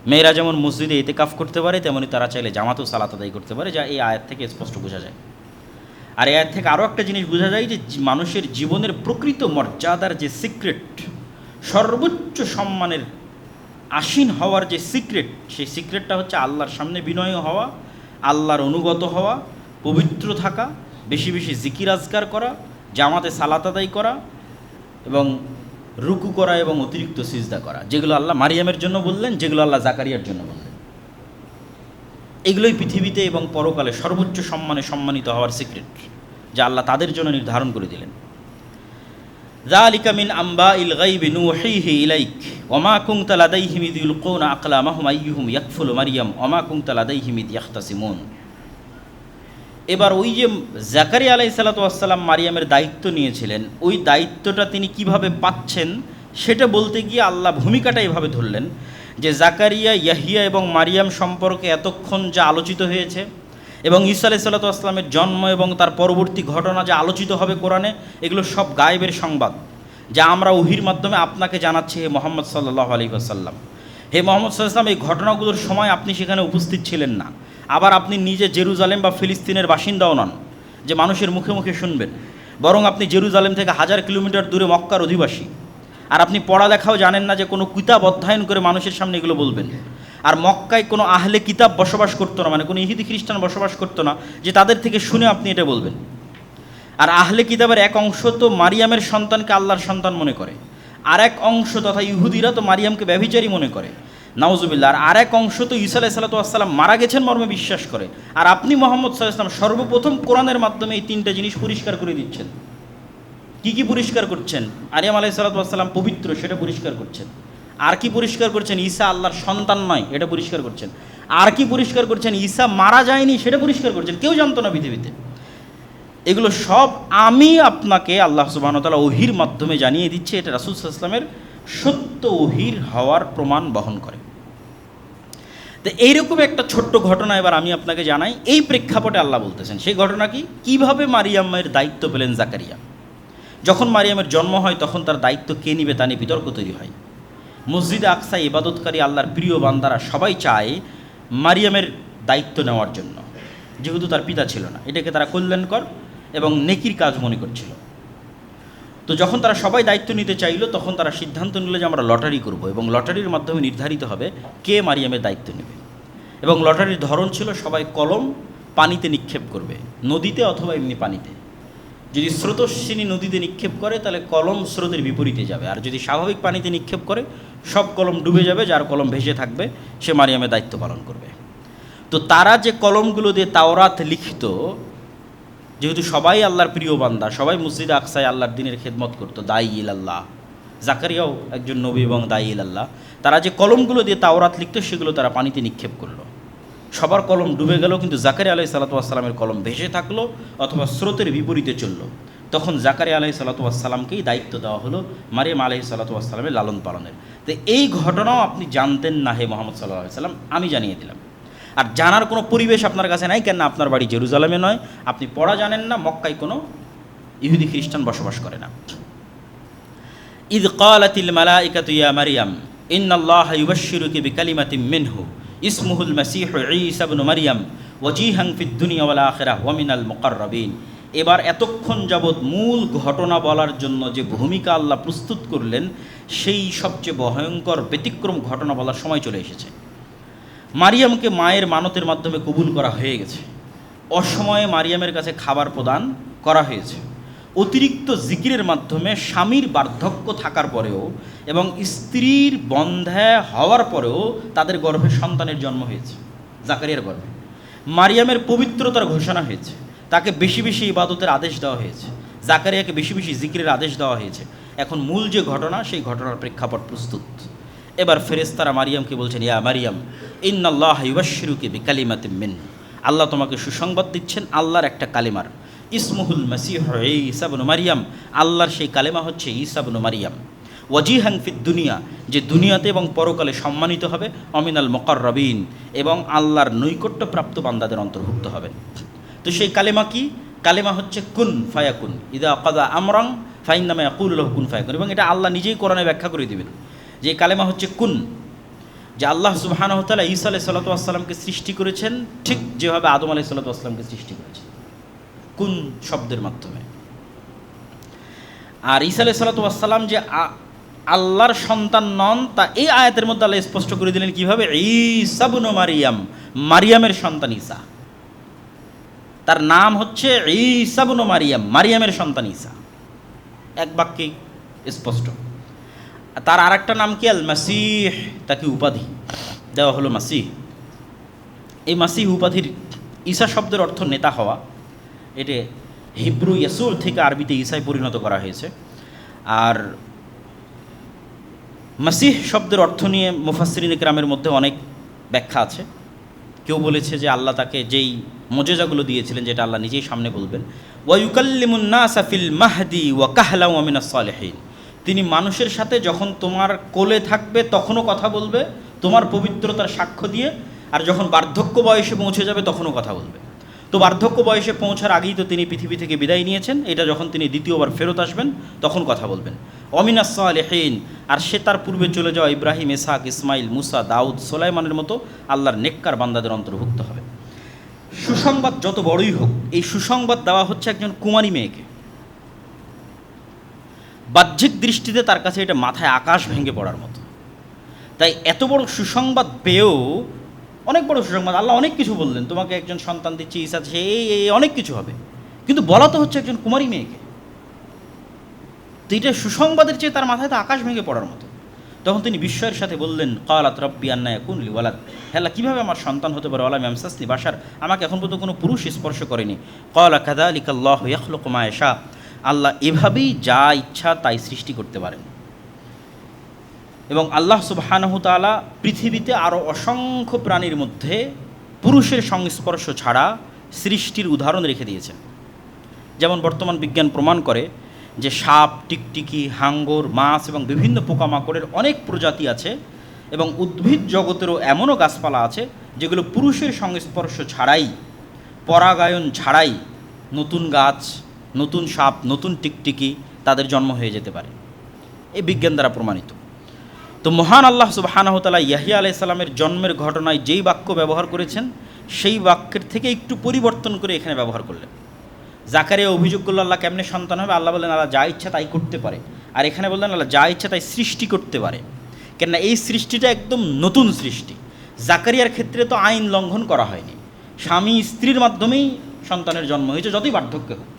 মেয়েরা যেমন মসজিদে ইতিকাফ করতে পারে, তেমনি তারা চাইলে জামাতেও সালাত আদায় করতে পারে, যা এই আয়াত থেকে স্পষ্ট বোঝা যায়। আর এই আয়াত থেকে আরও একটা জিনিস বোঝা যায় যে মানুষের জীবনের প্রকৃত মর্যাদার যে সিক্রেট, সর্বোচ্চ সম্মানের আসীন হওয়ার যে সিক্রেট, সেই সিক্রেটটা হচ্ছে আল্লাহর সামনে বিনয় হওয়া, আল্লাহর অনুগত হওয়া, পবিত্র থাকা, বেশি বেশি জিকির আজকার করা, জামাতে সালাত আদায় করা, এবং রুকু করা এবং অতিরিক্ত সিজদা করা, যেগুলো আল্লাহ মারিয়ামের জন্য বললেন, যেগুলো আল্লাহ জাকারিয়ার জন্য বললেন। এগুলোই পৃথিবীতে এবং পরকালে সর্বোচ্চ সম্মানে সম্মানিত হওয়ার সিক্রেট, যা আল্লাহ তাদের জন্য নির্ধারণ করে দিলেন। যালিকা মিন আম্বাইল গায়বি নুহিহি ইলাইক ওমা কুনতা লাদাইহিম ইয ইলকুনা আকলামাহুম আইয়ুহুম ইয়াকফুলু মারিয়াম ওমা কুনতা লাদাইহিম ইয ইখতাসিমুন। এবার ওই যে জাকারিয়া আলাইহিস সালাতু ওয়াস সালাম মারিয়ামের দায়িত্ব নিয়েছিলেন, ওই দায়িত্বটা তিনি কিভাবে পাচ্ছেন সেটা বলতে গিয়ে আল্লাহ ভূমিকাটা এভাবে ধরলেন যে জাকারিয়া, ইয়াহিয়া এবং মারিয়াম সম্পর্কে এতক্ষণ যা আলোচিত হয়েছে, এবং ঈসা আলাইহিস সালাতু ওয়াস সালামের জন্ম এবং তার পরবর্তী ঘটনা যা আলোচিত হবে কোরআনে, এগুলো সব গায়েবের সংবাদ, যা আমরা ওহীর মাধ্যমে আপনাকে জানাচ্ছি, হে মুহাম্মদ সাল্লাল্লাহু আলাইহি ওয়াসাল্লাম। হে মুহাম্মদ সাল্লাল্লাহু আলাইহি ওয়াসাল্লাম, এই ঘটনাগুলোর সময় আপনি সেখানে উপস্থিত ছিলেন না। আবার আপনি নিজে জেরুজালেম বা ফিলিস্তিনের বাসিন্দাও নন যে মানুষের মুখে মুখে শুনবেন, বরং আপনি জেরুজালেম থেকে 1000 কিলোমিটার দূরে মক্কার অধিবাসী। আর আপনি পড়ালেখাও জানেন না যে কোনো কিতাব অধ্যয়ন করে মানুষের সামনে এগুলো বলবেন। আর মক্কায় কোনো আহলে কিতাব বসবাস করতো না, মানে কোনো ইহুদি খ্রিস্টান বসবাস করতো না যে তাদের থেকে শুনে আপনি এটা বলবেন। আর আহলে কিতাবের এক অংশ তো মারিয়ামের সন্তানকে আল্লাহর সন্তান মনে করে, আর এক অংশ তথা ইহুদিরা তো মারিয়ামকে ব্যভিচারী মনে করে, নাউজুবিল্লাহ। আর এক অংশ তো ঈসা আলাইহিস সালাতু ওয়াস সালাম মারা গেছেন মর্মে বিশ্বাস করে। আর আপনি মুহাম্মদ সাল্লাল্লাহু আলাইহি ওয়াসাল্লাম সর্বপ্রথম কোরআনের মাধ্যমে এই তিনটা জিনিস পরিষ্কার করে দিচ্ছেন। কি কি পরিষ্কার করছেন? মারিয়াম আলাইহিস সালাতু ওয়াস সালাম পবিত্র, সেটা পরিষ্কার করছেন। আর কি পরিষ্কার করছেন? ঈসা আল্লাহর সন্তান নয়, এটা পরিষ্কার করছেন। আর কি পরিষ্কার করছেন? ঈসা মারা যায়নি, সেটা পরিষ্কার করছেন। কেউ জানতো না পৃথিবীতে। এগুলো সব আমি আপনাকে আল্লাহ সুবহানাহু ওয়া তাআলা ওহীর মাধ্যমে জানিয়ে দিচ্ছে। এটা রাসূল সাল্লাল্লাহু আলাইহি ওয়াসাল্লামের সত্য ওহীর হওয়ার প্রমাণ বহন করে। তো এইরকম একটা ছোট্ট ঘটনা এবার আমি আপনাকে জানাই। এই প্রেক্ষাপটে আল্লাহ বলতেছেন সেই ঘটনা কি, কীভাবে মারিয়ামের দায়িত্ব পেলেন জাকারিয়া। যখন মারিয়ামের জন্ম হয় তখন তার দায়িত্ব কে নিবে তা নিয়ে বিতর্ক তৈরি হয়। মসজিদে আকসায় ইবাদতকারী আল্লাহর প্রিয় বান্দারা সবাই চায় মারিয়ামের দায়িত্ব নেওয়ার জন্য, যেহেতু তার পিতা ছিল না। এটাকে তারা কল্যাণকর এবং নেকির কাজ মনে করছিল। তো যখন তারা সবাই দায়িত্ব নিতে চাইল, তখন তারা সিদ্ধান্ত নিল যে আমরা লটারি করব, এবং লটারির মাধ্যমে নির্ধারিত হবে কে মারিয়ামের দায়িত্ব নেবে। এবং লটারির ধরন ছিল সবাই কলম পানিতে নিক্ষেপ করবে, নদীতে অথবা এমনি পানিতে। যদি স্রোতস্বিনী নদীতে নিক্ষেপ করে তাহলে কলম স্রোতের বিপরীতে যাবে, আর যদি স্বাভাবিক পানিতে নিক্ষেপ করে সব কলম ডুবে যাবে, যার কলম ভেসে থাকবে সে মারিয়ামের দায়িত্ব পালন করবে। তো তারা যে কলমগুলো দিয়ে তাওরাত লিখিত, যেহেতু সবাই আল্লাহর প্রিয় বান্দা, সবাই মসজিদে আকসায় আল্লাহর দিনের খেদমত করতো, দায়ী ইলাল্লাহ, জাকারিয়াও একজন নবী এবং দায়ী ইলাল্লাহ, তারা যে কলমগুলো দিয়ে তাওরাত লিখত সেগুলো তারা পানিতে নিক্ষেপ করলো। সবার কলম ডুবে গেল, কিন্তু জাকারিয়া আলাইহিস সালাতু ওয়াস সালামের কলম ভেসে থাকলো অথবা স্রোতের বিপরীতে চললো। তখন জাকারিয়া আলাইহিস সালাতু ওয়াস সালামকেই দায়িত্ব দেওয়া হলো মারিয়াম আলাইহিস সালাতু ওয়াস সালামের লালন পালনের। তো এই ঘটনাও আপনি জানতেন না হে মুহাম্মদ সাল্লাল্লাহু আলাইহি সাল্লাম, আমি জানিয়ে দিলাম। আর জানার কোনো পরিবেশ আপনার কাছে নাই, কেন আপনার বাড়ি জেরুজালেমে নয়, আপনি পড়া জানেন না, মক্কায় কোনো ইহুদি খ্রিস্টান বসবাস করে না। ইয ক্বালাতিল মালাইকাতু ইয়া মারিয়াম ইন্নাল্লাহা ইউবাশশিরুকি বিকালিমাতিন মিনহু ইসমুহুল মাসীহু ঈসা ইবনু মারিয়াম ওয়াজিহান ফিদ দুনিয়া ওয়াল আখিরাহ ওয়া মিনাল মুকাররাবিন। এবার এতক্ষণ যাবৎ মূল ঘটনা বলার জন্য যে ভূমিকা আল্লাহ প্রস্তুত করলেন, সেই সবচেয়ে ভয়ঙ্কর ব্যতিক্রম ঘটনা বলার সময় চলে এসেছে। মারিয়ামকে মায়ের মানতের মাধ্যমে কবুল করা হয়ে গেছে, অসময়ে মারিয়ামের কাছে খাবার প্রদান করা হয়েছে, অতিরিক্ত জিকিরের মাধ্যমে স্বামীর বার্ধক্য থাকার পরেও এবং স্ত্রীর বন্ধ্যা হওয়ার পরেও তাদের গর্ভে সন্তানের জন্ম হয়েছে, জাকারিয়ার গর্ভে। মারিয়ামের পবিত্রতার ঘোষণা হয়েছে, তাকে বেশি বেশি ইবাদতের আদেশ দেওয়া হয়েছে, জাকারিয়াকে বেশি বেশি জিকিরের আদেশ দেওয়া হয়েছে। এখন মূল যে ঘটনা, সেই ঘটনার প্রেক্ষাপট প্রস্তুত। এবার ফেরেশতারা মারিয়ামকে বলছেন, ইয়া মারিয়াম ইন্নাল্লাহা ইউবাশশিরুকি বিকালিমাতিন মিন, আল্লাহ তোমাকে সুসংবাদ দিচ্ছেন আল্লাহর একটা কালিমার, ইসমুহুল মাসীহু ঈসা ইবনু মারিয়াম, আল্লাহর সেই কালেমা হচ্ছে ঈসা ইবনু মারিয়াম, ওয়াজিহান ফিদ দুনিয়া, যে দুনিয়াতে এবং পরকালে সম্মানিত হবে, অমিনাল মুকাররাবিন, এবং আল্লাহর নৈকট্যপ্রাপ্ত বান্দাদের অন্তর্ভুক্ত হবেন। তো সেই কালেমা কি? কালেমা হচ্ছে কুন ফায়াকুন, ইদা কাযা আমরান ফাইন্নামা ইয়াকুলু লাহু কুন ফায়াকুন। এবং এটা আল্লাহ নিজেই কোরআনে ব্যাখ্যা করে দিবেন যে কালেমা হচ্ছে কুন, যে আল্লাহ সুবহানাহু ওয়া তাআলা ঈসা আলাইহিস সালাতু ওয়াস সালামকে সৃষ্টি করেছেন ঠিক যেভাবে আদম আলাইহিস সালাতু ওয়াস সালামকে সৃষ্টি করেছেন, কুন শব্দের মাধ্যমে। আর ঈসা আলাইহিস সালাতু ওয়াস সালাম যে আল্লাহর সন্তান নন, তা এই আয়াতের মধ্যে আল্লাহ স্পষ্ট করে দিলেন কিভাবে, ঈসা ইবনু মারিয়াম, মারিয়ামের সন্তান ঈসা, তার নাম হচ্ছে ঈসা ইবনু মারিয়াম, মারিয়ামের সন্তান ঈসা, এক বাক্যে স্পষ্ট। তার আর একটা নাম কি? আল মাসীহ, তাকে উপাধি দেওয়া হলো মাসীহ। এই মাসীহ উপাধির ঈসা শব্দের অর্থ নেতা হওয়া, এটা হিব্রু ইয়াসুর থেকে আরবিতে ঈসায় পরিণত করা হয়েছে। আর মাসীহ শব্দের অর্থ নিয়ে মুফাসসিরিন কিরামের মধ্যে অনেক ব্যাখ্যা আছে। কেউ বলেছে যে আল্লাহ তাকে যেই মুজিজাগুলো দিয়েছিলেন, যেটা আল্লাহ নিজেই সামনে বলবেন, ওয়া ইউকাল্লিমুন নাসা ফিল মাহদি ওয়া কাহলা ওয়া মিনাস সালিহিন, তিনি মানুষের সাথে যখন তোমার কোলে থাকবে তখনও কথা বলবে তোমার পবিত্রতার সাক্ষ্য দিয়ে, আর যখন বার্ধক্য বয়সে পৌঁছে যাবে তখনও কথা বলবে। তো বার্ধক্য বয়সে পৌঁছার আগেই তো তিনি পৃথিবী থেকে বিদায় নিয়েছেন, এটা যখন তিনি দ্বিতীয়বার ফেরত আসবেন তখন কথা বলবেন। অমিনাস সালিহিন, আর সে তার পূর্বে চলে যাওয়া ইব্রাহিম, ইসহাক, ইসমাইল, মুসা, দাউদ, সুলাইমানের মতো আল্লাহর নেককার বান্দাদের অন্তর্ভুক্ত হবে। সুসংবাদ যত বড়ই হোক, এই সুসংবাদ দেওয়া হচ্ছে একজন কুমারী মেয়েকে। বাহ্যিক দৃষ্টিতে তার কাছে এটা মাথায় আকাশ ভেঙে পড়ার মতো। তাই এত বড় সুসংবাদ পেয়েও, অনেক বড় সুসংবাদ, আল্লাহ অনেক কিছু বললেন, তোমাকে একজন সন্তান দিচ্ছি, ঈসা, সে এই অনেক কিছু হবে, কিন্তু বলা তো হচ্ছে একজন কুমারী মেয়েকে। তো এটা সুসংবাদের চেয়ে তার মাথায় তো আকাশ ভেঙে পড়ার মতো। তখন তিনি বিস্ময়ের সাথে বললেন, ক্বালাত রাব্বি আন্না ইয়াকুনু লি ওয়ালাদ, হে আল্লাহ কীভাবে আমার সন্তান হতে পারে, ওয়ালাম ইয়ামসাসনি বাশার, আমাকে এখন পর্যন্ত কোনো পুরুষ স্পর্শ করেনি। ক্বালা কাযালিকা আল্লাহু ইয়াখলুকু মা ইয়াশা, আল্লাহ এভাবেই যা ইচ্ছা তাই সৃষ্টি করতে পারেন। এবং আল্লাহ সুবহানাহু তাআলা পৃথিবীতে আরও অসংখ্য প্রাণীর মধ্যে পুরুষের সংস্পর্শ ছাড়া সৃষ্টির উদাহরণ রেখে দিয়েছেন। যেমন বর্তমান বিজ্ঞান প্রমাণ করে যে সাপ, টিকটিকি, হাঙ্গর, মাছ এবং বিভিন্ন পোকামাকড়ের অনেক প্রজাতি আছে, এবং উদ্ভিদ জগতেরও এমনও গাছপালা আছে যেগুলো পুরুষের সংস্পর্শ ছাড়াই, পরাগায়ন ছাড়াই নতুন গাছ, নতুন সাপ, নতুন টিকটিকি তাদের জন্ম হয়ে যেতে পারে। এই বিজ্ঞান দ্বারা প্রমাণিত। তো মহান আল্লাহ সুবহানাহু ওয়া তাআলা ইয়াহইয়া আলাইহিস সালামের জন্মের ঘটনায় যেই বাক্য ব্যবহার করেছেন, সেই বাক্যের থেকে একটু পরিবর্তন করে এখানে ব্যবহার করলেন। জাকারিয়া অভিযোগ করল আল্লাহ কেমনে সন্তান হবে, আল্লাহ বললেন আল্লাহ যা ইচ্ছা তাই করতে পারে। আর এখানে বললেন আল্লাহ যা ইচ্ছা তাই সৃষ্টি করতে পারে, কেননা এই সৃষ্টিটা একদম নতুন সৃষ্টি। জাকারিয়ার ক্ষেত্রে তো আইন লঙ্ঘন করা হয়নি, স্বামী স্ত্রীর মাধ্যমেই সন্তানের জন্ম হয়েছে, যতই বার্ধক্য হোক।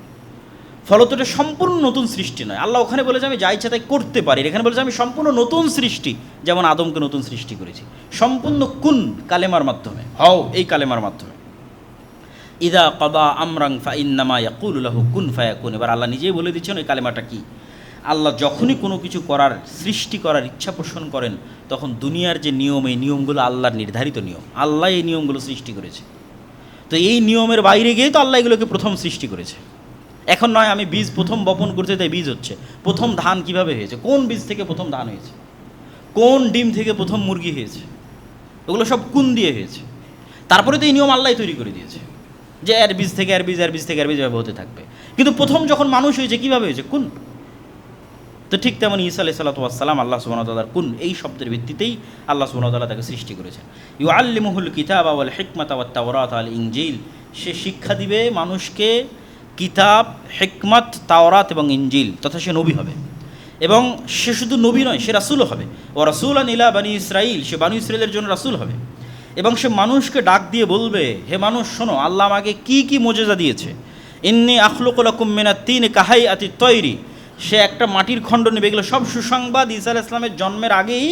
ফলত এটা সম্পূর্ণ নতুন সৃষ্টি নয়। আল্লাহ ওখানে বলে যে আমি যা ইচ্ছা তাই করতে পারি, এখানে বলে যে আমি সম্পূর্ণ নতুন সৃষ্টি, যেমন আদমকে নতুন সৃষ্টি করেছি সম্পূর্ণ কুন কালেমার মাধ্যমে, হও এই কালেমার মাধ্যমে। ইদা কদা আমরাং ফাইন্নামা ইয়াকুলু লাহু কুন ফায়াকুন। এবার আল্লাহ নিজেই বলে দিচ্ছেন ওই কালেমাটা কি। আল্লাহ যখনই কোনো কিছু করার, সৃষ্টি করার ইচ্ছা পোষণ করেন, তখন দুনিয়ার যে নিয়ম, এই নিয়মগুলো আল্লাহর নির্ধারিত নিয়ম, আল্লাহ এই নিয়মগুলো সৃষ্টি করেছে। তো এই নিয়মের বাইরে গিয়ে তো আল্লাহ এগুলোকে প্রথম সৃষ্টি করেছে। এখন নয় আমি বীজ প্রথম বপন করতে, তাই বীজ হচ্ছে। প্রথম ধান কিভাবে হয়েছে, কোন বীজ থেকে প্রথম ধান হয়েছে, কোন ডিম থেকে প্রথম মুরগি হয়েছে, ওগুলো সব কুন দিয়ে হয়েছে। তারপরে তো এই নিয়ম আল্লাহ তৈরি করে দিয়েছে যে এর বীজ থেকে এর বীজ, এর বীজ থেকে এর বীজ এভাবে হতে থাকবে। কিন্তু প্রথম যখন মানুষ হয়েছে কীভাবে হয়েছে, কুন। তো ঠিক তেমন ঈসা আলাইহিস সালাম আল্লাহ সুবহানাহু ওয়া তাআলার কুন এই শব্দের ভিত্তিতেই আল্লাহ সুবহানাহু ওয়া তাআলা তাকে সৃষ্টি করেছেন। ইউআল্লিমুহুল কিতাবা ওয়াল হিকমাতা ওয়াত তাওরাত ওয়াল ইনজিল। সে শিক্ষা দিবে মানুষকে কিতাব, হিকমত, তাওরাত এবং ইনজিল, তথা সে নবী হবে। এবং সে শুধু নবী নয়, সে রাসূলও হবে। ও রাসূলান ইলা বানি ইসরাইল, সে বানি ইসরাইলের জন্য রাসূল হবে। এবং সে মানুষকে ডাক দিয়ে বলবে, হে মানুষ শোনো, আল্লাহ আমাকে কি কি মোজেজা দিয়েছে। ইন্নী আখলুকু লাকুম মিনাত তিন কাহাইয়াতিত তৈরি। সে একটা মাটির খণ্ড নেবে। এগুলো সব সুসংবাদ ঈসা আলাইহিস সালামের জন্মের আগেই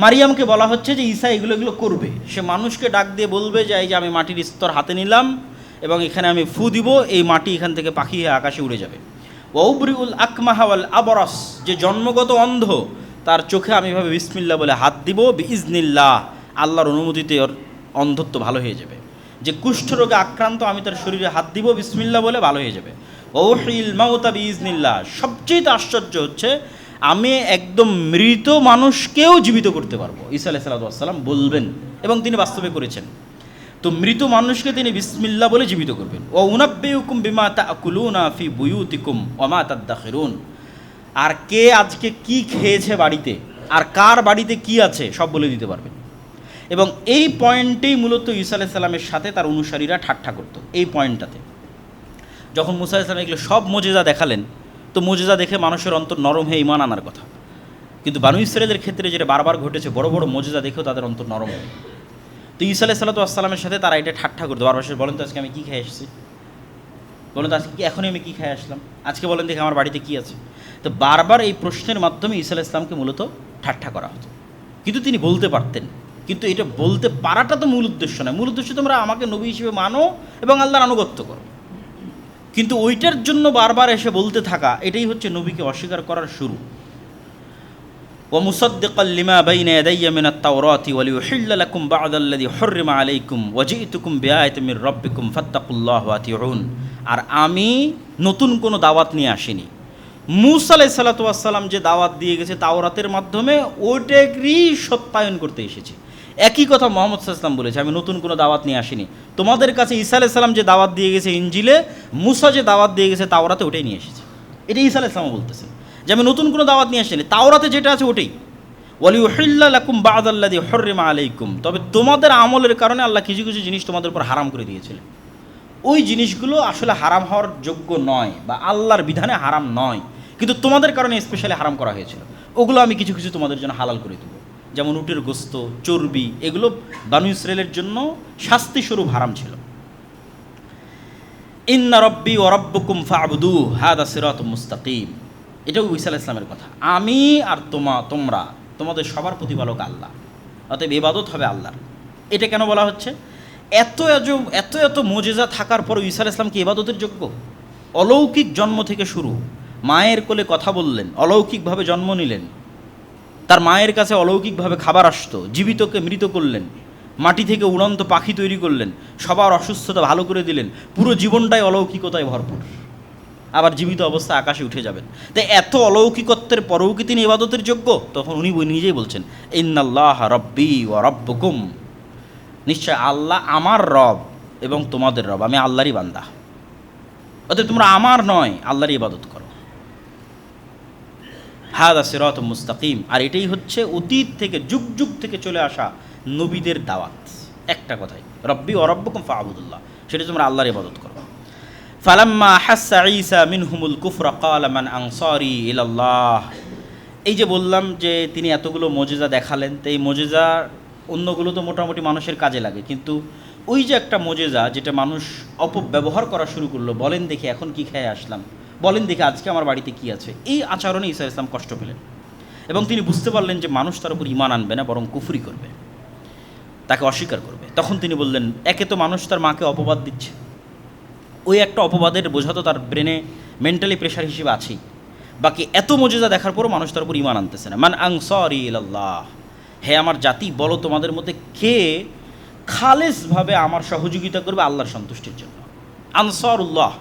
মারিয়ামকে বলা হচ্ছে যে ঈসা এগুলো করবে। সে মানুষকে ডাক দিয়ে বলবে যে এই যে আমি মাটির স্তর হাতে নিলাম এবং এখানে আমি ফু দিব, এই মাটি এখান থেকে পাখি হয়ে আকাশে উড়ে যাবে। ওয়াউবরিউল আকমাহা ওয়াল আবরাস, যে জন্মগত অন্ধ তার চোখে আমি এভাবে বিসমিল্লাহ বলে হাত দিব, বিইজনিল্লাহ, আল্লাহর অনুমতিতে ওর অন্ধত্ব ভালো হয়ে যাবে। যে কুষ্ঠরোগে আক্রান্ত আমি তার শরীরে হাত দিব বিসমিল্লাহ বলে, ভালো হয়ে যাবে। ওহিল মাউতা বিইজনিল্লাহ, সবচেয়ে আশ্চর্য হচ্ছে আমি একদম মৃত মানুষকেও জীবিত করতে পারবো। ঈসা আলাইহিস সালাম বলবেন এবং তিনি বাস্তবে করেছেন। তো মৃত মানুষকে তিনি বিসমিল্লাহ বলে জীবিত করবেন। ও উনাব্বিউকুম বিমা তাকুলুনা ফি বুয়ুতিকুম ওয়া মা তাদাখিরুন। আর কে আজকে কি খেয়েছে বাড়িতে, আর কার বাড়িতে কি আছে সব বলে দিতে পারবেন। এবং এই পয়েন্টেই মূলত ঈসা আলাইহিস সালামের সাথে তার অনুসারীরা ঠাট্টা করতো। এই পয়েন্টটাতে যখন মুসা আলাইহিস সালাম এগুলো সব মোজেজা দেখালেন, তো মোজেজা দেখে মানুষের অন্তর নরম হয়ে ঈমান আনার কথা। কিন্তু বানু ইসরাঈলের ক্ষেত্রে যেটা বারবার ঘটেছে, বড় বড় মোজেজা দেখেও তাদের অন্তর নরম হয়। তো ঈসা আলাইহিস সালামের সাথে তারা এটা ঠাট্টা করতো বারবার। বলেন তো আজকে আমি কী খেয়ে এসেছি, বলেন তো আজকে কি এখনই আমি কী খেয়ে আসলাম, আজকে বলেন দেখে আমার বাড়িতে কী আছে। তো বারবার এই প্রশ্নের মাধ্যমে ঈসা আলাইহিস সালামকে মূলত ঠাট্টা করা হতো। কিন্তু তিনি বলতে পারতেন, কিন্তু এটা বলতে পারাটা তো মূল উদ্দেশ্য নয়। মূল উদ্দেশ্য তোমরা আমাকে নবী হিসেবে মানো এবং আল্লাহর আনুগত্য করো। কিন্তু ওইটার জন্য বারবার এসে বলতে থাকা, এটাই হচ্ছে নবীকে অস্বীকার করার শুরু। ওয়া মুসাদ্দিকাল লিমা বাইনা ইয়াদাইয়া মিনাত তাওরাতি ওয়া লিউহিল্লা লাকুম বা'দাল্লাযী হুররিমা আলাইকুম ওয়া জি'তুকুম বিআয়াতিন মির রাব্বিকুম ফাত্তাকুল্লাহ ওয়া আতিউন। আর আমি নতুন কোনো দাওয়াত নিয়ে আসিনি। মূসা আলাইহিস সালাম যে দাওয়াত দিয়ে গেছে তাওরাতের মাধ্যমে, ওইটারই সত্যায়ন করতে এসেছি। একই কথা মুহাম্মদ সাল্লাল্লাহু আলাইহি ওয়াসাল্লাম বলেছে, আমি নতুন কোনো দাওয়াত নিয়ে আসিনি। তোমাদের কাছে ঈসা আলাইহিস সালাম যে দাওয়াত দিয়ে গেছে ইনজিলে, মূসা যে দাওয়াত দিয়ে গেছে তাওরাতে, ওটাই নিয়ে এসেছি। এটাই ঈসা আলাইহিস সালাম বলতেছেন যে আমি নতুন কোনো দাওয়াত নিয়ে আসিনি, তাওরাতে যেটা আছে ওটাই। ওয়া লিউহিল্লা লাকুম বা'দাল্লাযী হুররিমা আলাইকুম, তবে তোমাদের আমলের কারণে আল্লাহ কিছু কিছু জিনিস তোমাদের উপর হারাম করে দিয়েছিলেন। ওই জিনিসগুলো আসলে হারাম হওয়ার যোগ্য নয় বা আল্লাহর বিধানে হারাম নয়, কিন্তু তোমাদের কারণে স্পেশালি হারাম করা হয়েছিল। ওগুলো আমি কিছু কিছু তোমাদের জন্য হালাল করে দেবো। যেমন উটের গোস্ত, চর্বি, এগুলো বানু ইসরাঈলের জন্য শাস্তিস্বরূপ হারাম ছিল। ইন্না রব্বি ওয়া রাব্বুকুম ফা'বুদুহু হাযা সিরাতুম মুস্তাকিম। এটাও ঈসা আলাইহিস সালামের কথা। আমি আর তোমরা তোমাদের সবার প্রতিপালক আল্লাহ, অতএব ইবাদত হবে আল্লাহর। এটা কেন বলা হচ্ছে? এত এত এত মোজেজা থাকার পরও ঈসা আলাইহিস সালাম কি ইবাদতের যোগ্য? অলৌকিক জন্ম থেকে শুরু, মায়ের কোলে কথা বললেন, অলৌকিকভাবে জন্ম নিলেন, তার মায়ের কাছে অলৌকিকভাবে খাবার আসতো, জীবিতকে মৃত করলেন, মাটি থেকে উড়ন্ত পাখি তৈরি করলেন, সবার অসুস্থতা ভালো করে দিলেন, পুরো জীবনটাই অলৌকিকতায় ভরপুর। আবার জীবিত অবস্থায় আকাশে উঠে যাবেন। তাই এত অলৌকিকত্বের পরেও কি তিনি ইবাদতের যোগ্য? তখন উনি নিজেই বলছেন, ইন্নাল্লাহ রব্বি ওয়া রব্বুকুম, নিশ্চয় আল্লাহ আমার রব এবং তোমাদের রব, আমি আল্লাহরই বান্দা। অতএব তোমরা আমার নয়, আল্লাহরই ইবাদত করো। হাযা সিরাতুম মুস্তাকিম। আর এটাই হচ্ছে অতীত থেকে, যুগ যুগ থেকে চলে আসা নবীদের দাওয়াত। একটা কথাই, রব্বি ওয়া রব্বুকুম ফা'বুদুল্লাহ, সেটা তোমরা আল্লাহর ইবাদত করো। ফালাম্মা হাসসা ঈসা মিনহুমুল কুফরা ক্বালা মান আনসারি ইলাল্লাহ। এই যে বললাম যে তিনি এতগুলো মোজেজা দেখালেন, তো এই মোজেজা অন্যগুলো তো মোটামুটি মানুষের কাজে লাগে, কিন্তু ওই যে একটা মোজেজা যেটা মানুষ অপব্যবহার করা শুরু করলো, বলেন দেখি এখন কি খেয়ে আসলাম, বলেন দেখে আজকে আমার বাড়িতে কি আছে। এই আচরণে ঈসা ইসলাম কষ্ট পেলেন এবং তিনি বুঝতে পারলেন যে মানুষ তার উপর ঈমান আনবে না, বরং কুফরি করবে, তাকে অস্বীকার করবে। তখন তিনি বললেন, একে তো মানুষ তার মাকে অপবাদ দিচ্ছে, ওই একটা অপবাদের বোঝা তো তার ব্রেনে মেন্টালি প্রেশার হিসেবে আছেই, বাকি এত মজেজা দেখার পরও মানুষ তার উপর ঈমান আনতেছে না। মান আনসারি ইলাল্লাহ, হে আমার জাতি, বলো তোমাদের মধ্যে কে খালেসভাবে আমার সহযোগিতা করবে আল্লাহর সন্তুষ্টির জন্য। আনসারুল্লাহ,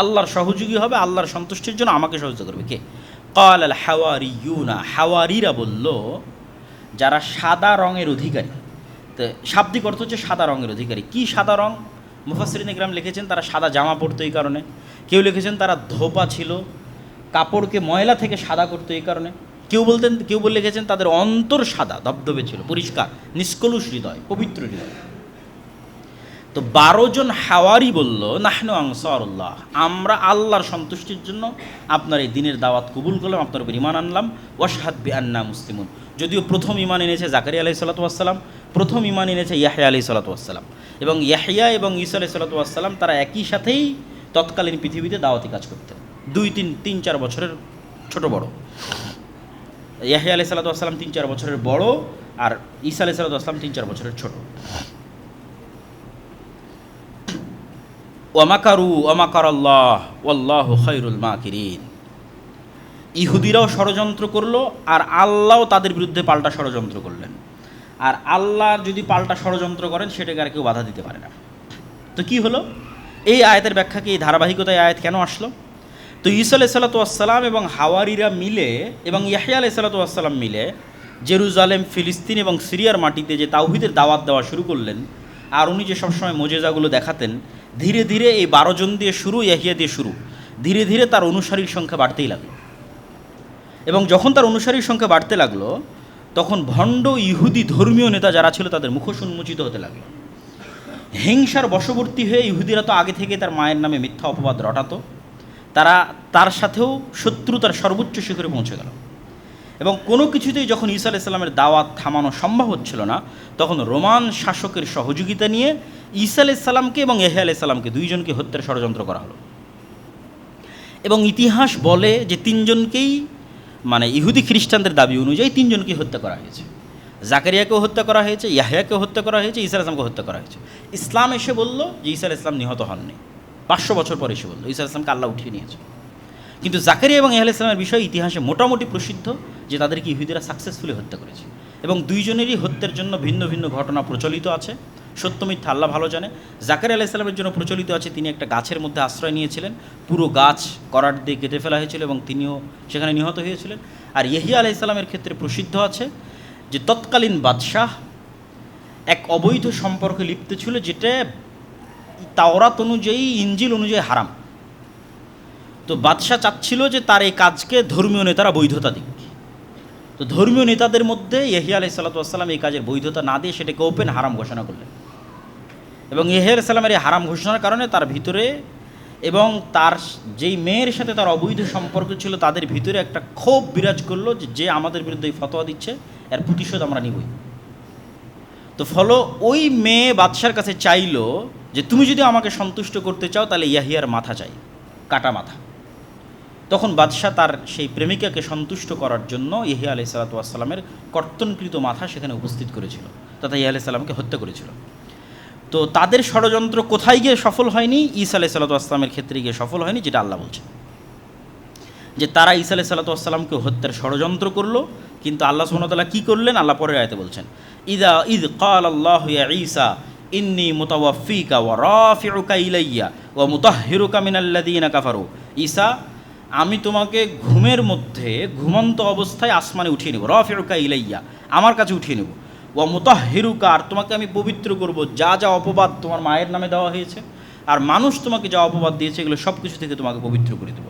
আল্লাহর সহযোগী হবে, আল্লাহর সন্তুষ্টির জন্য আমাকে সহযোগিতা করবে কে? ক্বাল আল হাওয়ারিয়ুনা, হাওয়ারিরা বলল যারা সাদা রঙের অধিকারী। তো শাব্দিক অর্থ হচ্ছে সাদা রঙের অধিকারী। কি সাদা রং? মুফাসসিরিন ইকরাম লিখেছেন তারা সাদা জামা পরতো এই কারণে, কেউ লিখেছেন তারা ধোপা ছিল, কাপড়কে ময়লা থেকে সাদা করতো এই কারণে, কেউ বলে লিখেছেন তাদের অন্তর সাদা ধবধবে ছিল, পরিষ্কার, নিষ্কলুষ হৃদয়, পবিত্র হৃদয়। তো 12 জন হাওয়ারি বলল, নাহনু আনসারুল্লাহ, আমরা আল্লাহর সন্তুষ্টির জন্য আপনার এই দিনের দাওয়াত কবুল করলাম, আপনার উপর ঈমান আনলাম। ওয়াশহাদ বিআন্না মুসলিমুন, যদিও প্রথম ঈমান এনেছে জাকারিয়া আলাইহিস সালাতু ওয়াস সালাম, প্রথম ঈমান এনেছে ইয়াহইয়া আলাইহিস সালাতু ওয়াস সালাম, এবং ইয়াহইয়া এবং ঈসা আলাইহিস সালাতু ওয়াস সালাম তারা একই সাথেই তৎকালীন পৃথিবীতে দাওয়াতি কাজ করতেন, 2-3-4 বছরের ছোট বড়। ইয়াহইয়া আলাইহিস সালাতু ওয়াস সালাম 3-4 বছরের বড়, আর ঈসা আলাইহিস সালাতু ওয়াস সালাম 3-4 বছরের ছোট। ওয়ামাকারু ওয়ামাকারাল্লাহ ওয়াল্লাহু খায়রুল মাকিরিন, ইহুদিরাও ষড়যন্ত্র করলো আর আল্লাহও তাদের বিরুদ্ধে পাল্টা ষড়যন্ত্র করলেন। আর আল্লাহ যদি পাল্টা ষড়যন্ত্র করেন সেটাকে আর কেউ বাধা দিতে পারে না। তো কি হলো? এই আয়াতের ব্যাখ্যা কি, এই ধারাবাহিকতায় আয়াত কেন আসলো? তো ঈসা আলাইহিস সালাতু ওয়াস সালাম এবং হাওয়ারিরা মিলে এবং ইয়াহইয়া আলাইহিস সালাতু ওয়াস সালাম মিলে জেরুজালেম, ফিলিস্তিন এবং সিরিয়ার মাটিতে যে তাওহীদের দাওয়াত দেওয়া শুরু করলেন, আর উনি যে সবসময় মোজেজাগুলো দেখাতেন, ধীরে ধীরে এই 12 জন দিয়ে শুরু, ইয়াহইয়া দিয়ে শুরু, ধীরে ধীরে তার অনুসারীর সংখ্যা বাড়তেই লাগলো। এবং যখন তার অনুসারীর সংখ্যা বাড়তে লাগলো, তখন ভণ্ড ইহুদি ধর্মীয় নেতা যারা ছিল তাদের মুখোশ উন্মোচিত হতে লাগলো। হিংসার বশবর্তী হয়ে ইহুদিরা তো আগে থেকে তার মায়ের নামে মিথ্যা অপবাদ রটাতো, তারা তার সাথেও শত্রুতার সর্বোচ্চ শিখরে পৌঁছে গেল। এবং কোনো কিছুতেই যখন ঈসা আলাইহিস সালামের দাওয়াত থামানো সম্ভব হচ্ছিল না, তখন রোমান শাসকের সহযোগিতা নিয়ে ঈসা আলাইহিস সালামকে এবং ইয়াহইয়া আলাইহিস সালামকে, দুইজনকে হত্যার ষড়যন্ত্র করা হলো। এবং ইতিহাস বলে যে 3 জনকেই, মানে ইহুদি খ্রিস্টানদের দাবি অনুযায়ী 3 জনকেই হত্যা করা হয়েছে। জাকারিয়াকেও হত্যা করা হয়েছে, ইয়াহইয়াকেও হত্যা করা হয়েছে, ঈসা আলাইহিস সালামকে হত্যা করা হয়েছে। ইসলাম এসে বলল যে ঈসা আলাইহিস সালাম নিহত হননি, 500 বছর পরে এসে বলল ঈসা আলাইহিস সালামকে আল্লাহ উঠিয়ে নিয়েছে। কিন্তু জাকারিয়া এবং ইয়াহইয়া আলাইহিস সালামের বিষয়ে ইতিহাসে মোটামুটি প্রসিদ্ধ যে তাদেরকে ইহুদিরা সাকসেসফুলি হত্যা করেছে। এবং দুইজনেরই হত্যার জন্য ভিন্ন ভিন্ন ঘটনা প্রচলিত আছে, সত্য মিথ্যা আল্লাহ ভালো জানে। জাকারিয়া আলাইহিস সালামের জন্য প্রচলিত আছে তিনি একটা গাছের মধ্যে আশ্রয় নিয়েছিলেন, পুরো গাছ করাত দিয়ে কেটে ফেলা হয়েছিল এবং তিনিও সেখানে নিহত হয়েছিলেন। আর ইয়াহইয়া আলাইহিস সালামের ক্ষেত্রে প্রসিদ্ধ আছে যে তৎকালীন বাদশাহ এক অবৈধ সম্পর্কে লিপ্ত ছিল, যেটা তাওরাত অনুযায়ী, ইনজিল অনুযায়ী হারাম। তো বাদশাহ চাচ্ছিল যে তার এই কাজকে ধর্মীয় নেতারা বৈধতা দিক। তো ধর্মীয় নেতাদের মধ্যে ইয়াহইয়া আলাইহিস সালাতু ওয়াস সালাম এই কাজের বৈধতা না দিয়ে সেটাকে ওপেন হারাম ঘোষণা করলেন। এবং ইয়াহইয়া আলাইহিস সালামের এই হারাম ঘোষণার কারণে তার ভিতরে এবং তার যেই মেয়ের সাথে তার অবৈধ সম্পর্ক ছিল তাদের ভিতরে একটা ক্ষোভ বিরাজ করলো যে আমাদের বিরুদ্ধে এই ফতোয়া দিচ্ছে, এর প্রতিশোধ আমরা নিবই। তো ফলো ওই মেয়ে বাদশার কাছে চাইলো যে তুমি যদি আমাকে সন্তুষ্ট করতে চাও তাহলে ইয়াহইয়ার মাথা চাই, কাটা মাথা। তখন বাদশাহ তার সেই প্রেমিকাকে সন্তুষ্ট করার জন্য ইয়াহইয়া আলাইহিস সালাতু ওয়াস সালামের কর্তনকৃত মাথা সেখানে উপস্থিত করেছিল, তথা ইয়াহইয়া আলাইহিস সালামকে হত্যা করেছিল। তো তাদের ষড়যন্ত্র কোথায় গিয়ে সফল হয়নি? ঈসা আলাইহিস সালাতু ওয়াস সালামের ক্ষেত্রে গিয়ে সফল হয়নি, যেটা আল্লাহ বলছে যে তারা ঈসা আলাইহিস সালাতু ওয়াস সালামকে হত্যার ষড়যন্ত্র করলো। কিন্তু আল্লাহ সুবহানাহু ওয়া তাআলা কী করলেন? আল্লাহ পরের আয়াতে বলছেন, ইদ ক্বালাল্লাহু ইয়া ঈসা ইন্নী মুতাওয়াফফিকা ওয়া রাফিউকা ইলাইয়া ওয়া মুতাহহিরুকা মিনাল্লাযীনা কাফারু। ঈসা, আমি তোমাকে ঘুমের মধ্যে ঘুমন্ত অবস্থায় আসমানে উঠিয়ে নেব, রাফিউকা ইলাইয়া, আমার কাছে উঠিয়ে নেব, ওয়া মুতাহহিরুকা, আর তোমাকে আমি পবিত্র করব যা যা অপবাদ তোমার মায়ের নামে দেওয়া হয়েছে আর মানুষ তোমাকে যা অপবাদ দিয়েছে এগুলো সব কিছু থেকে তোমাকে পবিত্র করে দেব।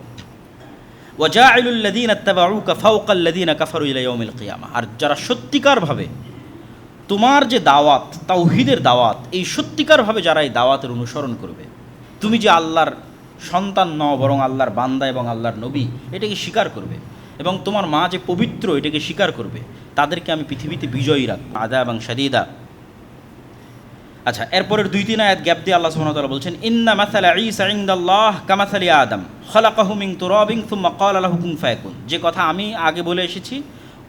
ওয়া জাইলুল লাযীনা ইত্তাবাউকা ফাওকাল লাযীনা কাফারু ইলা ইয়াউমিল কিয়ামাহ, আর যারা সত্যিকারভাবে তোমার যে দাওয়াত, তাওহীদের দাওয়াত, এই সত্যিকারভাবে যারা এই দাওয়াতের অনুসরণ করবে, তুমি যে আল্লাহর সন্তান নও বরং আল্লাহর বান্দা এবং আল্লাহর নবী, এটাকে স্বীকার করবে, এবং তোমার মা যে পবিত্র এটাকে স্বীকার করবে, তাদেরকে আমি পৃথিবীতে বিজয়ী রাখব। আযাবান শাদীদা। আচ্ছা, এরপরের 2-3 আয়াত গ্যাপ দিয়ে আল্লাহ সুবহানাহু ওয়া তাআলা বলছেন, ইন্না মাসালা ঈসা ইনদাল্লাহ কামাসালি আদম খালাকাহু মিন তুরাবিন সুম্মা ক্বালা লাহু কুন ফায়াকুন। যে কথা আমি আগে বলে এসেছি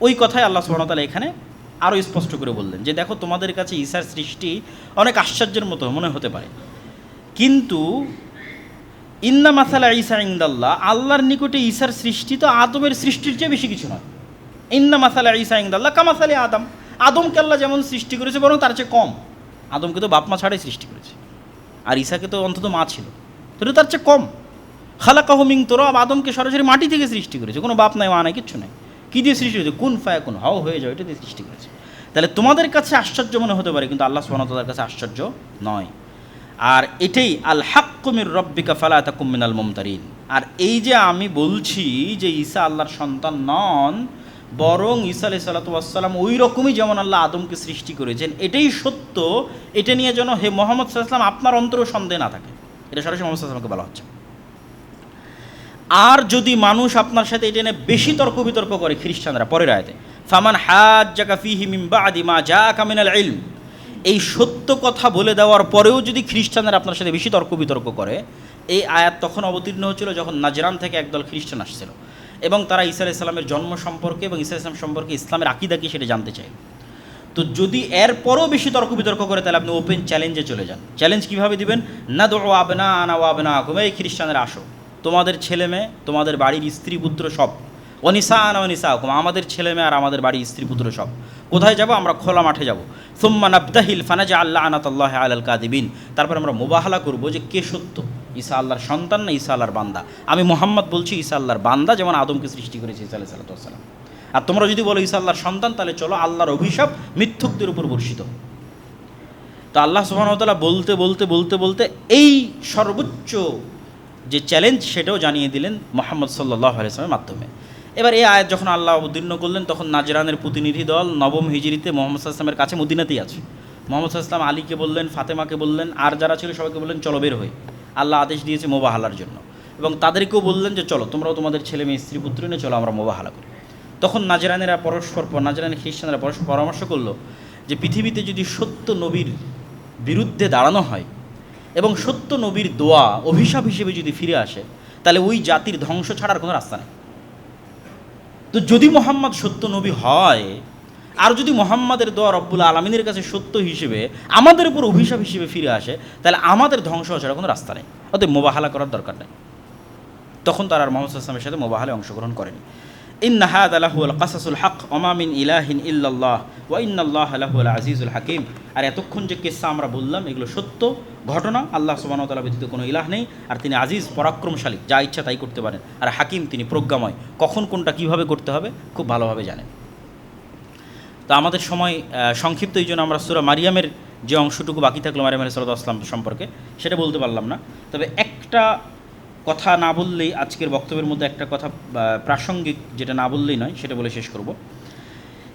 ওই কথাই আল্লাহ সুবহানাহু ওয়া তাআলা এখানে আরও স্পষ্ট করে বললেন যে দেখো, তোমাদের কাছে ঈসার সৃষ্টি অনেক আশ্চর্যের মতো মনে হতে পারে, কিন্তু ইন্না মাসালা ঈসা ইনদাল্লাহ, আল্লাহর নিকটে ঈসার সৃষ্টি তো আদমের সৃষ্টির চেয়ে বেশি কিছু নয়। ইন্না মাসালা ঈসা ইনদাল্লাহ কামাসালি আদম, আদমকে আল্লাহ যেমন সৃষ্টি করেছে বরং তার চেয়ে কম। আদমকে তো বাপ মা ছাড়াই সৃষ্টি করেছে, আর ঈসাকে তো অন্তত মা ছিল, তো তার চেয়ে কম। খালাকাহু মিন তুরাব, আদমকে সরাসরি মাটি থেকে সৃষ্টি করেছে, কোনো বাপ নাই মা নাই কিচ্ছু নাই। কী দিয়ে সৃষ্টি করেছে? কুন ফায়াকুন, হাও হয়ে যাও, এটা দিয়ে সৃষ্টি করেছে। তাহলে তোমাদের কাছে আশ্চর্য মনে হতে পারে, কিন্তু আল্লাহ সুবহানাহু ওয়া তাআলার কাছে আশ্চর্য নয়। আর এটাই আল হাক্কু মির রাব্বিকা ফালা তাকুম মিনাল মুমতারিন। আর এই যে আমি বলছি যে ঈসা আল্লাহর সন্তান নন, বরং ঈসা আলাইহিস সালাতু ওয়াস সালাম ওই রকমই যেমন আল্লাহ আদমকে সৃষ্টি করেছেন, এটাই সত্য। এটা নিয়ে যেন হে মুহাম্মদ সাল্লাল্লাহু আলাইহি ওয়াসাল্লাম আপনার অন্তরেও সন্দেহ না থাকে, এটা সরাসরি মুহাম্মদ সাল্লাল্লাহু আলাইহি ওয়াসাল্লামকে বলা হচ্ছে। আর যদি মানুষ আপনার সাথে এটা নিয়ে বেশি তর্ক বিতর্ক করে, খ্রিস্টানরা পরের আয়াতে, ফামান হাজ্জাকা ফীহি মিন বা'দি মা জাআকা মিনাল ইলম, এই সত্য কথা বলে দেওয়ার পরেও যদি খ্রিস্টানরা আপনার সাথে বেশি তর্ক বিতর্ক করে, এই আয়াত তখন অবতীর্ণ হচ্ছিল যখন নাজরান থেকে একদল খ্রিস্টান আসছিল এবং তারা ঈসা আলাইহিস সালামের জন্ম সম্পর্কে এবং ঈসা আলাইহিস সালাম সম্পর্কে ইসলামের আকীদা কি সেটা জানতে চায়। তো যদি এরপরও বেশি তর্ক বিতর্ক করে, তাহলে আপনি ওপেন চ্যালেঞ্জে চলে যান। চ্যালেঞ্জ কীভাবে দিবেন? নাদউ আবনাআনা ওয়া আবনাআকুম, এই খ্রিস্টানরা আসো, তোমাদের ছেলে মেয়ে, তোমাদের বাড়ির স্ত্রী পুত্র সব, ওয়ানিসাআনা ওয়ানিসাআকুম, আমাদের ছেলে মেয়ে আর আমাদের বাড়ির স্ত্রী পুত্র সব। কোথায় যাব? আমরা খোলা মাঠে যাব। সুম্মা নাবতাহিল ফানাজআল লা'নাতাল্লাহি আলাল কাযিবিন, তারপর আমরা মুবাহালা করব যে কে সত্য, ঈসা আল্লাহর সন্তান না ঈসা আল্লাহর বান্দা। আমি মুহাম্মদ বলছি ঈসা আল্লাহর বান্দা, যেমন আদমকে সৃষ্টি করেছে ঈসা আলাইহিস সালাতু ওয়াস সালাম। আর তোমরা যদি বলো ঈসা আল্লাহর সন্তান, তাহলে চলো আল্লাহর অভিশাপ মিথ্যুকদের উপর বর্ষিত। তো আল্লাহ সুবহানাহু ওয়া তাআলা বলতে বলতে বলতে বলতে এই সর্বোচ্চ যে চ্যালেঞ্জ সেটাও জানিয়ে দিলেন মুহাম্মদ সাল্লাল্লাহু আলাইহি ওয়াসাল্লামের মাধ্যমে। এবার এই আয়াত যখন আল্লাহ অবতীর্ণ করলেন, তখন নাজরানের প্রতিনিধি দল নবম হিজরিতে মুহাম্মদ সাল্লাল্লাহু আলাইহি ওয়াসাল্লামের কাছে মদিনাতেই আছে। মুহাম্মদ সাল্লাল্লাহু আলাইহি ওয়াসাল্লাম আলীকে বললেন, ফাতেমাকে বললেন, আর যারা ছিল সবাইকে বললেন চলো বের হই। আল্লাহ আদেশ দিয়েছে মোবাহালার জন্য, এবং তাদেরকেও বললেন যে চলো তোমরাও তোমাদের ছেলে মেয়ে স্ত্রী পুত্র নিয়ে চলো আমরা মোবাহালা করি। তখন নাজরানের খ্রিস্টানরা পরস্পর পরামর্শ করলো যে পৃথিবীতে যদি সত্য নবীর বিরুদ্ধে দাঁড়ানো হয় এবং সত্য নবীর দোয়া অভিশাপ হিসেবে যদি ফিরে আসে, তাহলে ওই জাতির ধ্বংস ছাড়ার কোনো রাস্তা নেই। তো যদি মোহাম্মদ সত্য নবী হয়, আর যদি মোহাম্মদের দোয়া রব্বুল আলমিনের কাছে সত্য হিসেবে আমাদের উপর অভিশাপ হিসেবে ফিরে আসে, তাহলে আমাদের ধ্বংস ছাড়া কোনো রাস্তা নেই, অতএব মোবাহালা করার দরকার নেই। তখন তারা আর মুহাম্মদ সাল্লাল্লাহু আলাইহি ওয়াসাল্লামের সাথে মোবাহালায় অংশগ্রহণ করেনি। ইন্না হাযা লাহুল কাসাসুল হক ওয়া মা মিন ইলাহিন ইল্লাল্লাহ ওয়া ইন্নাল্লাহা লাহুল আজিজুল হাকিম। আর এতক্ষণ যে কিসসা আমরা বললাম এগুলো সত্য ঘটনা, আল্লাহ সুবহানাহু ওয়া তাআলা ব্যতীত কোনো ইলাহ নেই, আর তিনি আজিজ পরাক্রমশালী, যা ইচ্ছা তাই করতে পারেন, আর হাকিম তিনি প্রজ্ঞাময়, কখন কোনটা কীভাবে করতে হবে খুব ভালোভাবে জানেন। তো আমাদের সময় সংক্ষিপ্ত, এই জন্য আমরা সূরা মারিয়ামের যে অংশটুকু বাকি থাকলো মারিয়াম আলাইহিস সালাম সম্পর্কে সেটা বলতে পারলাম না। তবে একটা কথা না বললেই, আজকের বক্তব্যের মধ্যে একটা কথা প্রাসঙ্গিক, যেটা না বললেই নয়, সেটা বলে শেষ করব।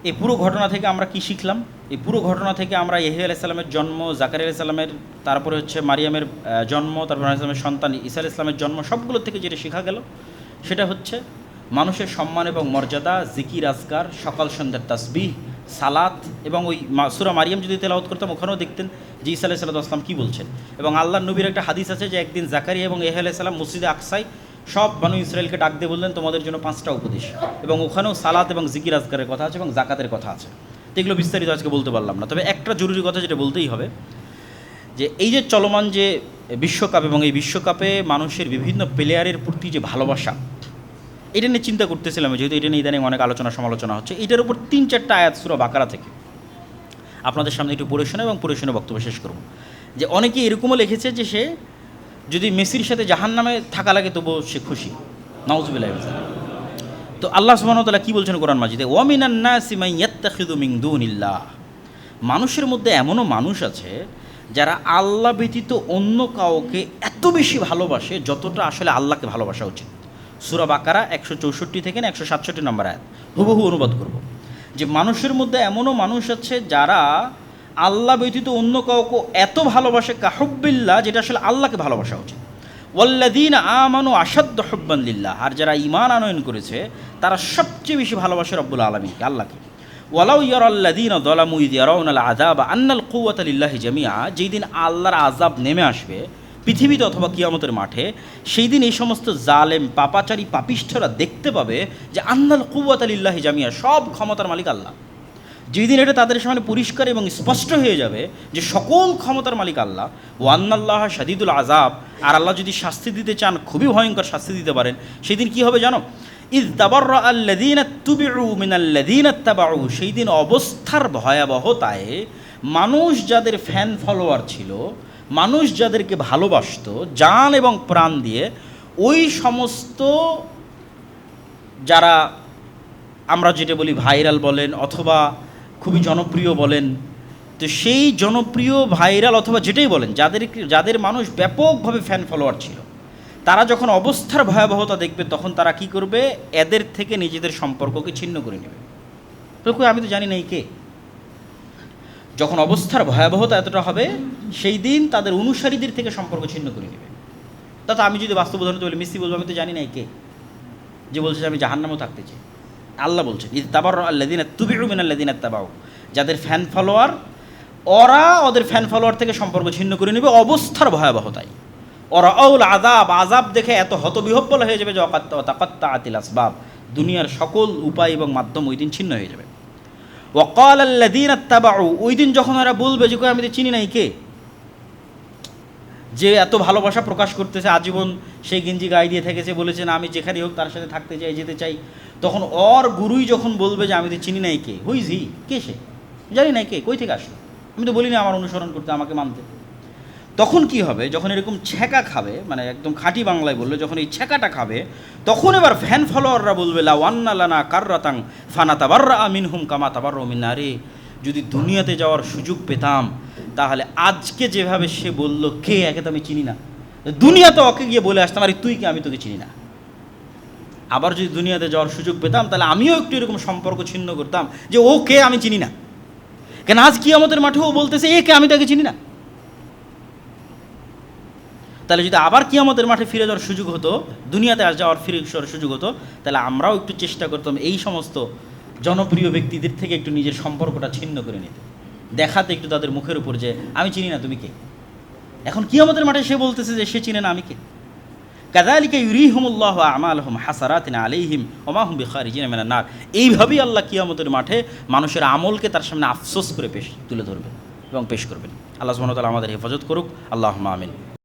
এই পুরো ঘটনা থেকে আমরা কি শিখলাম? এই পুরো ঘটনা থেকে আমরা ইয়াহইয়া আলাইহিস সালামের জন্ম, জাকারিয়া আলাইহিস সালামের, তারপরে হচ্ছে মারিয়ামের জন্ম, তারপর আলাইহিস সালামের সন্তান ঈসা আলাইহিস সালামের জন্ম, সবগুলো থেকে যেটা শেখা গেল সেটা হচ্ছে মানুষের সম্মান এবং মর্যাদা, জিকির আজকার, সকাল সন্ধ্যার তাসবিহ, সালাত, এবং ওই সূরা মারিয়াম যদি তেলাওয়াত করতাম ওখানেও দেখতেন যে ঈসা আলাইহিস সালাম কী বলছেন। এবং আল্লাহর নবীর একটা হাদিস আছে যে একদিন জাকারিয়া এবং ইয়াহইয়া আলাইহিস সালাম মসজিদে আকসায় সব বনু ইসরায়েলকে ডাক দিয়ে বললেন তোমাদের জন্য 5টা উপদেশ, এবং ওখানেও সালাত এবং জিকির আজকারের কথা আছে এবং জাকাতের কথা আছে। তো এগুলো বিস্তারিত আজকে বলতে পারলাম না, তবে একটা জরুরি কথা যেটা বলতেই হবে, যে এই যে চলমান যে বিশ্বকাপ, এবং এই বিশ্বকাপে মানুষের বিভিন্ন প্লেয়ারের প্রতি যে ভালোবাসা, এটা নিয়ে চিন্তা করতেছিলাম, যেহেতু এটা নিয়ে ইদানিং অনেক আলোচনা সমালোচনা হচ্ছে। এটার উপর 3-4টা আয়াত সূরা বাকারা থেকে আপনাদের সামনে একটু পড়ে শোনা এবং পড়ে শুনে বক্তব্য শেষ করব। যে অনেকে এরকমও লিখেছে যে সে যদি মেসির সাথে জাহান্নামে থাকা লাগে তবুও সে খুশি, নাউযুবিল্লাহি মিন যালিক। তো আল্লাহ সুবহানাহু ওয়া তাআলা কী বলছেন কোরআন মাজিদে? ওয়া মিনান নাসি মান ইয়াত্তাখিযু মিন দুনিল্লাহ, মানুষের মধ্যে এমনও মানুষ আছে যারা আল্লাহ ব্যতীত অন্য কাউকে এত বেশি ভালোবাসে যতটা আসলে আল্লাহকে ভালোবাসা উচিত। সূরা বাকারা 164 থেকে 167 নম্বর আয়াত হুবহু অনুবাদ করব, যে মানুষের মধ্যে এমনও মানুষ আছে যারা আল্লাহ ব্যতীত অন্য কাউকে এত ভালোবাসে কাহুব্বিল্লাহ, যেটা আসলে আল্লাহকে ভালোবাসা উচিত। ওয়াল্লাযীনা আমানু আশাদ্দু হুব্বান লিল্লাহ, আর যারা ঈমান আনয়ন করেছে তারা সবচেয়ে বেশি ভালোবাসে রব্বুল আলামিনকে, আল্লাহকে। ওয়ালাউ ইয়ারাল্লাযীনা যালামু ইয ইয়ারাউনাল আযাবা আন্নাল কুওয়াতা লিল্লাহি জামিআ, যেই দিন আল্লাহর আযাব নেমে আসবে পৃথিবীতে অথবা কিয়ামতের মাঠে, সেই দিন এই সমস্ত জালেম পাপাচারী পাপিষ্ঠরা দেখতে পাবে যে আন্নাল কুওয়াতা লিল্লাহি জামিআ, সব ক্ষমতার মালিক আল্লাহ। যেই দিন এটা তাদের সামনে পরিষ্কার এবং স্পষ্ট হয়ে যাবে যে সকল ক্ষমতার মালিক আল্লাহ, ওয়া আন্নাল্লাহ শাদীদুল আযাব, আর আল্লাহ যদি শাস্তি দিতে চান খুবই ভয়ঙ্কর শাস্তি দিতে পারেন, সেই দিন কী হবে জানো? ইয তাবাররা আল্লাযীনা তুবিউ মিনাল্লাযীনা ইত্তাবাউ, সেই দিন অবস্থার ভয়াবহতায় মানুষ যাদের ফ্যান ফলোয়ার ছিল, মানুষ যাদেরকে ভালোবাসত জান এবং প্রাণ দিয়ে, ওই সমস্ত যারা আমরা যেটা বলি ভাইরাল বলেন অথবা খুবই জনপ্রিয় বলেন, তো সেই জনপ্রিয় ভাইরাল অথবা যেটাই বলেন, যাদের মানুষ ব্যাপকভাবে ফ্যান ফলোয়ার ছিল, তারা যখন অবস্থার ভয়াবহতা দেখবে তখন তারা কি করবে? এদের থেকে নিজেদের সম্পর্ককে ছিন্ন করে নেবে। তো আমি তো জানি না এই কে। যখন অবস্থার ভয়াবহতা এতটা হবে, সেই দিন তাদের অনুসারীদের থেকে সম্পর্ক ছিন্ন করে নেবে। তা তো আমি যদি বাস্তব উদাহরণ বলি, মিস্ত্রি বলবো আমি তো জানি না এই কে, যে বলছে যে আমি জাহান্নামেও থাকতে চাই। আল্লাহ বলছেন ইয তাবাররা আল্লাযীনা তুবিউ মিনাল্লাযীনা ইত্তাবাউ, যাদের ফ্যান ফলোয়ার, ওরা ওদের ফ্যান ফলোয়ার থেকে সম্পর্ক ছিন্ন করে নেবে অবস্থার ভয়াবহতায়। ওরা আউল আযাব, আযাব দেখে এত হতবিহব্বল হয়ে যাবে যে তাকাত্তাআতিল আসবাব, দুনিয়ার সকল উপায় এবং মাধ্যম ওই দিন ছিন্ন হয়ে যাবে। ওয়া ক্বালা আল্লাযীনা ইত্তাবাউ, ওই দিন যখন ওরা বলবে যে আমি তো চিনি নাই কে, যে এত ভালোবাসা প্রকাশ করতেছে, আজীবন সেই গেঞ্জি গায়ে দিয়ে থেকেছে, বলেছে না আমি যেখানেই হোক তার সাথে থাকতে চাই, যেতে চাই, তখন ওর গুরুই যখন বলবে যে আমি তো চিনি নাই কে, হুইজ হি, কে সে, জানি নাই কে, কই থেকে আসলো, আমি তো বলি না আমার অনুসরণ করতে, আমাকে মানতে। তখন কি হবে? যখন এরকম ছ্যাঁকা খাবে, মানে একদম খাঁটি বাংলায় বললে যখন এই ছ্যাঁকাটা খাবে, তখন এবার ফ্যান ফলোয়াররা বলবে লাউ আন্না লানা কাররাতাং ফানাতাবাররা মিনহুম কামা তাবাররাউ মিন্না, রে যদি দুনিয়াতে যাওয়ার সুযোগ পেতাম তাহলে আজকে যেভাবে সে বলল কে, একে তো আমি চিনি না, দুনিয়াতে ওকে গিয়ে বলে আসতাম আরে তুই কে, আমি তোকে চিনি না। আবার যদি দুনিয়াতে যাওয়ার সুযোগ পেতাম তাহলে আমিও একটু এরকম সম্পর্ক ছিন্ন করতাম যে ও কে আমি চিনি না, কেন আজ কিয়ামতের মাঠেও বলতেছে এ কে, আমি তাকে চিনি না। তাহলে যদি আবার কিয়ামতের মাঠে ফিরে যাওয়ার সুযোগ হতো, দুনিয়াতে যাওয়ার ফিরে যাওয়ার সুযোগ হতো, তাহলে আমরাও একটু চেষ্টা করতাম এই সমস্ত জনপ্রিয় ব্যক্তিদের থেকে একটু নিজের সম্পর্কটা ছিন্ন করে নিতে, দেখাতে একটু তাদের মুখের উপর যে আমি চিনি না তুমি কে। এখন কিয়ামতের মাঠে সে বলতেছে যে সে চিনে না আমি কে। কাযালিকা ইউরিহিমুল্লাহু আমালহুম হাসারাতিন আলাইহিম ওয়া মা হুম বিখারিজিনা মিনান নার, এইভাবেই আল্লাহ কিয়ামতের মাঠে মানুষের আমলকে তার সামনে আফসোস করে তুলে ধরবেন এবং পেশ করবেন। আল্লাহ সুবহানাহু ওয়া তাআলা আমাদের হেফাজত করুক, আল্লাহুম্মা আমিন।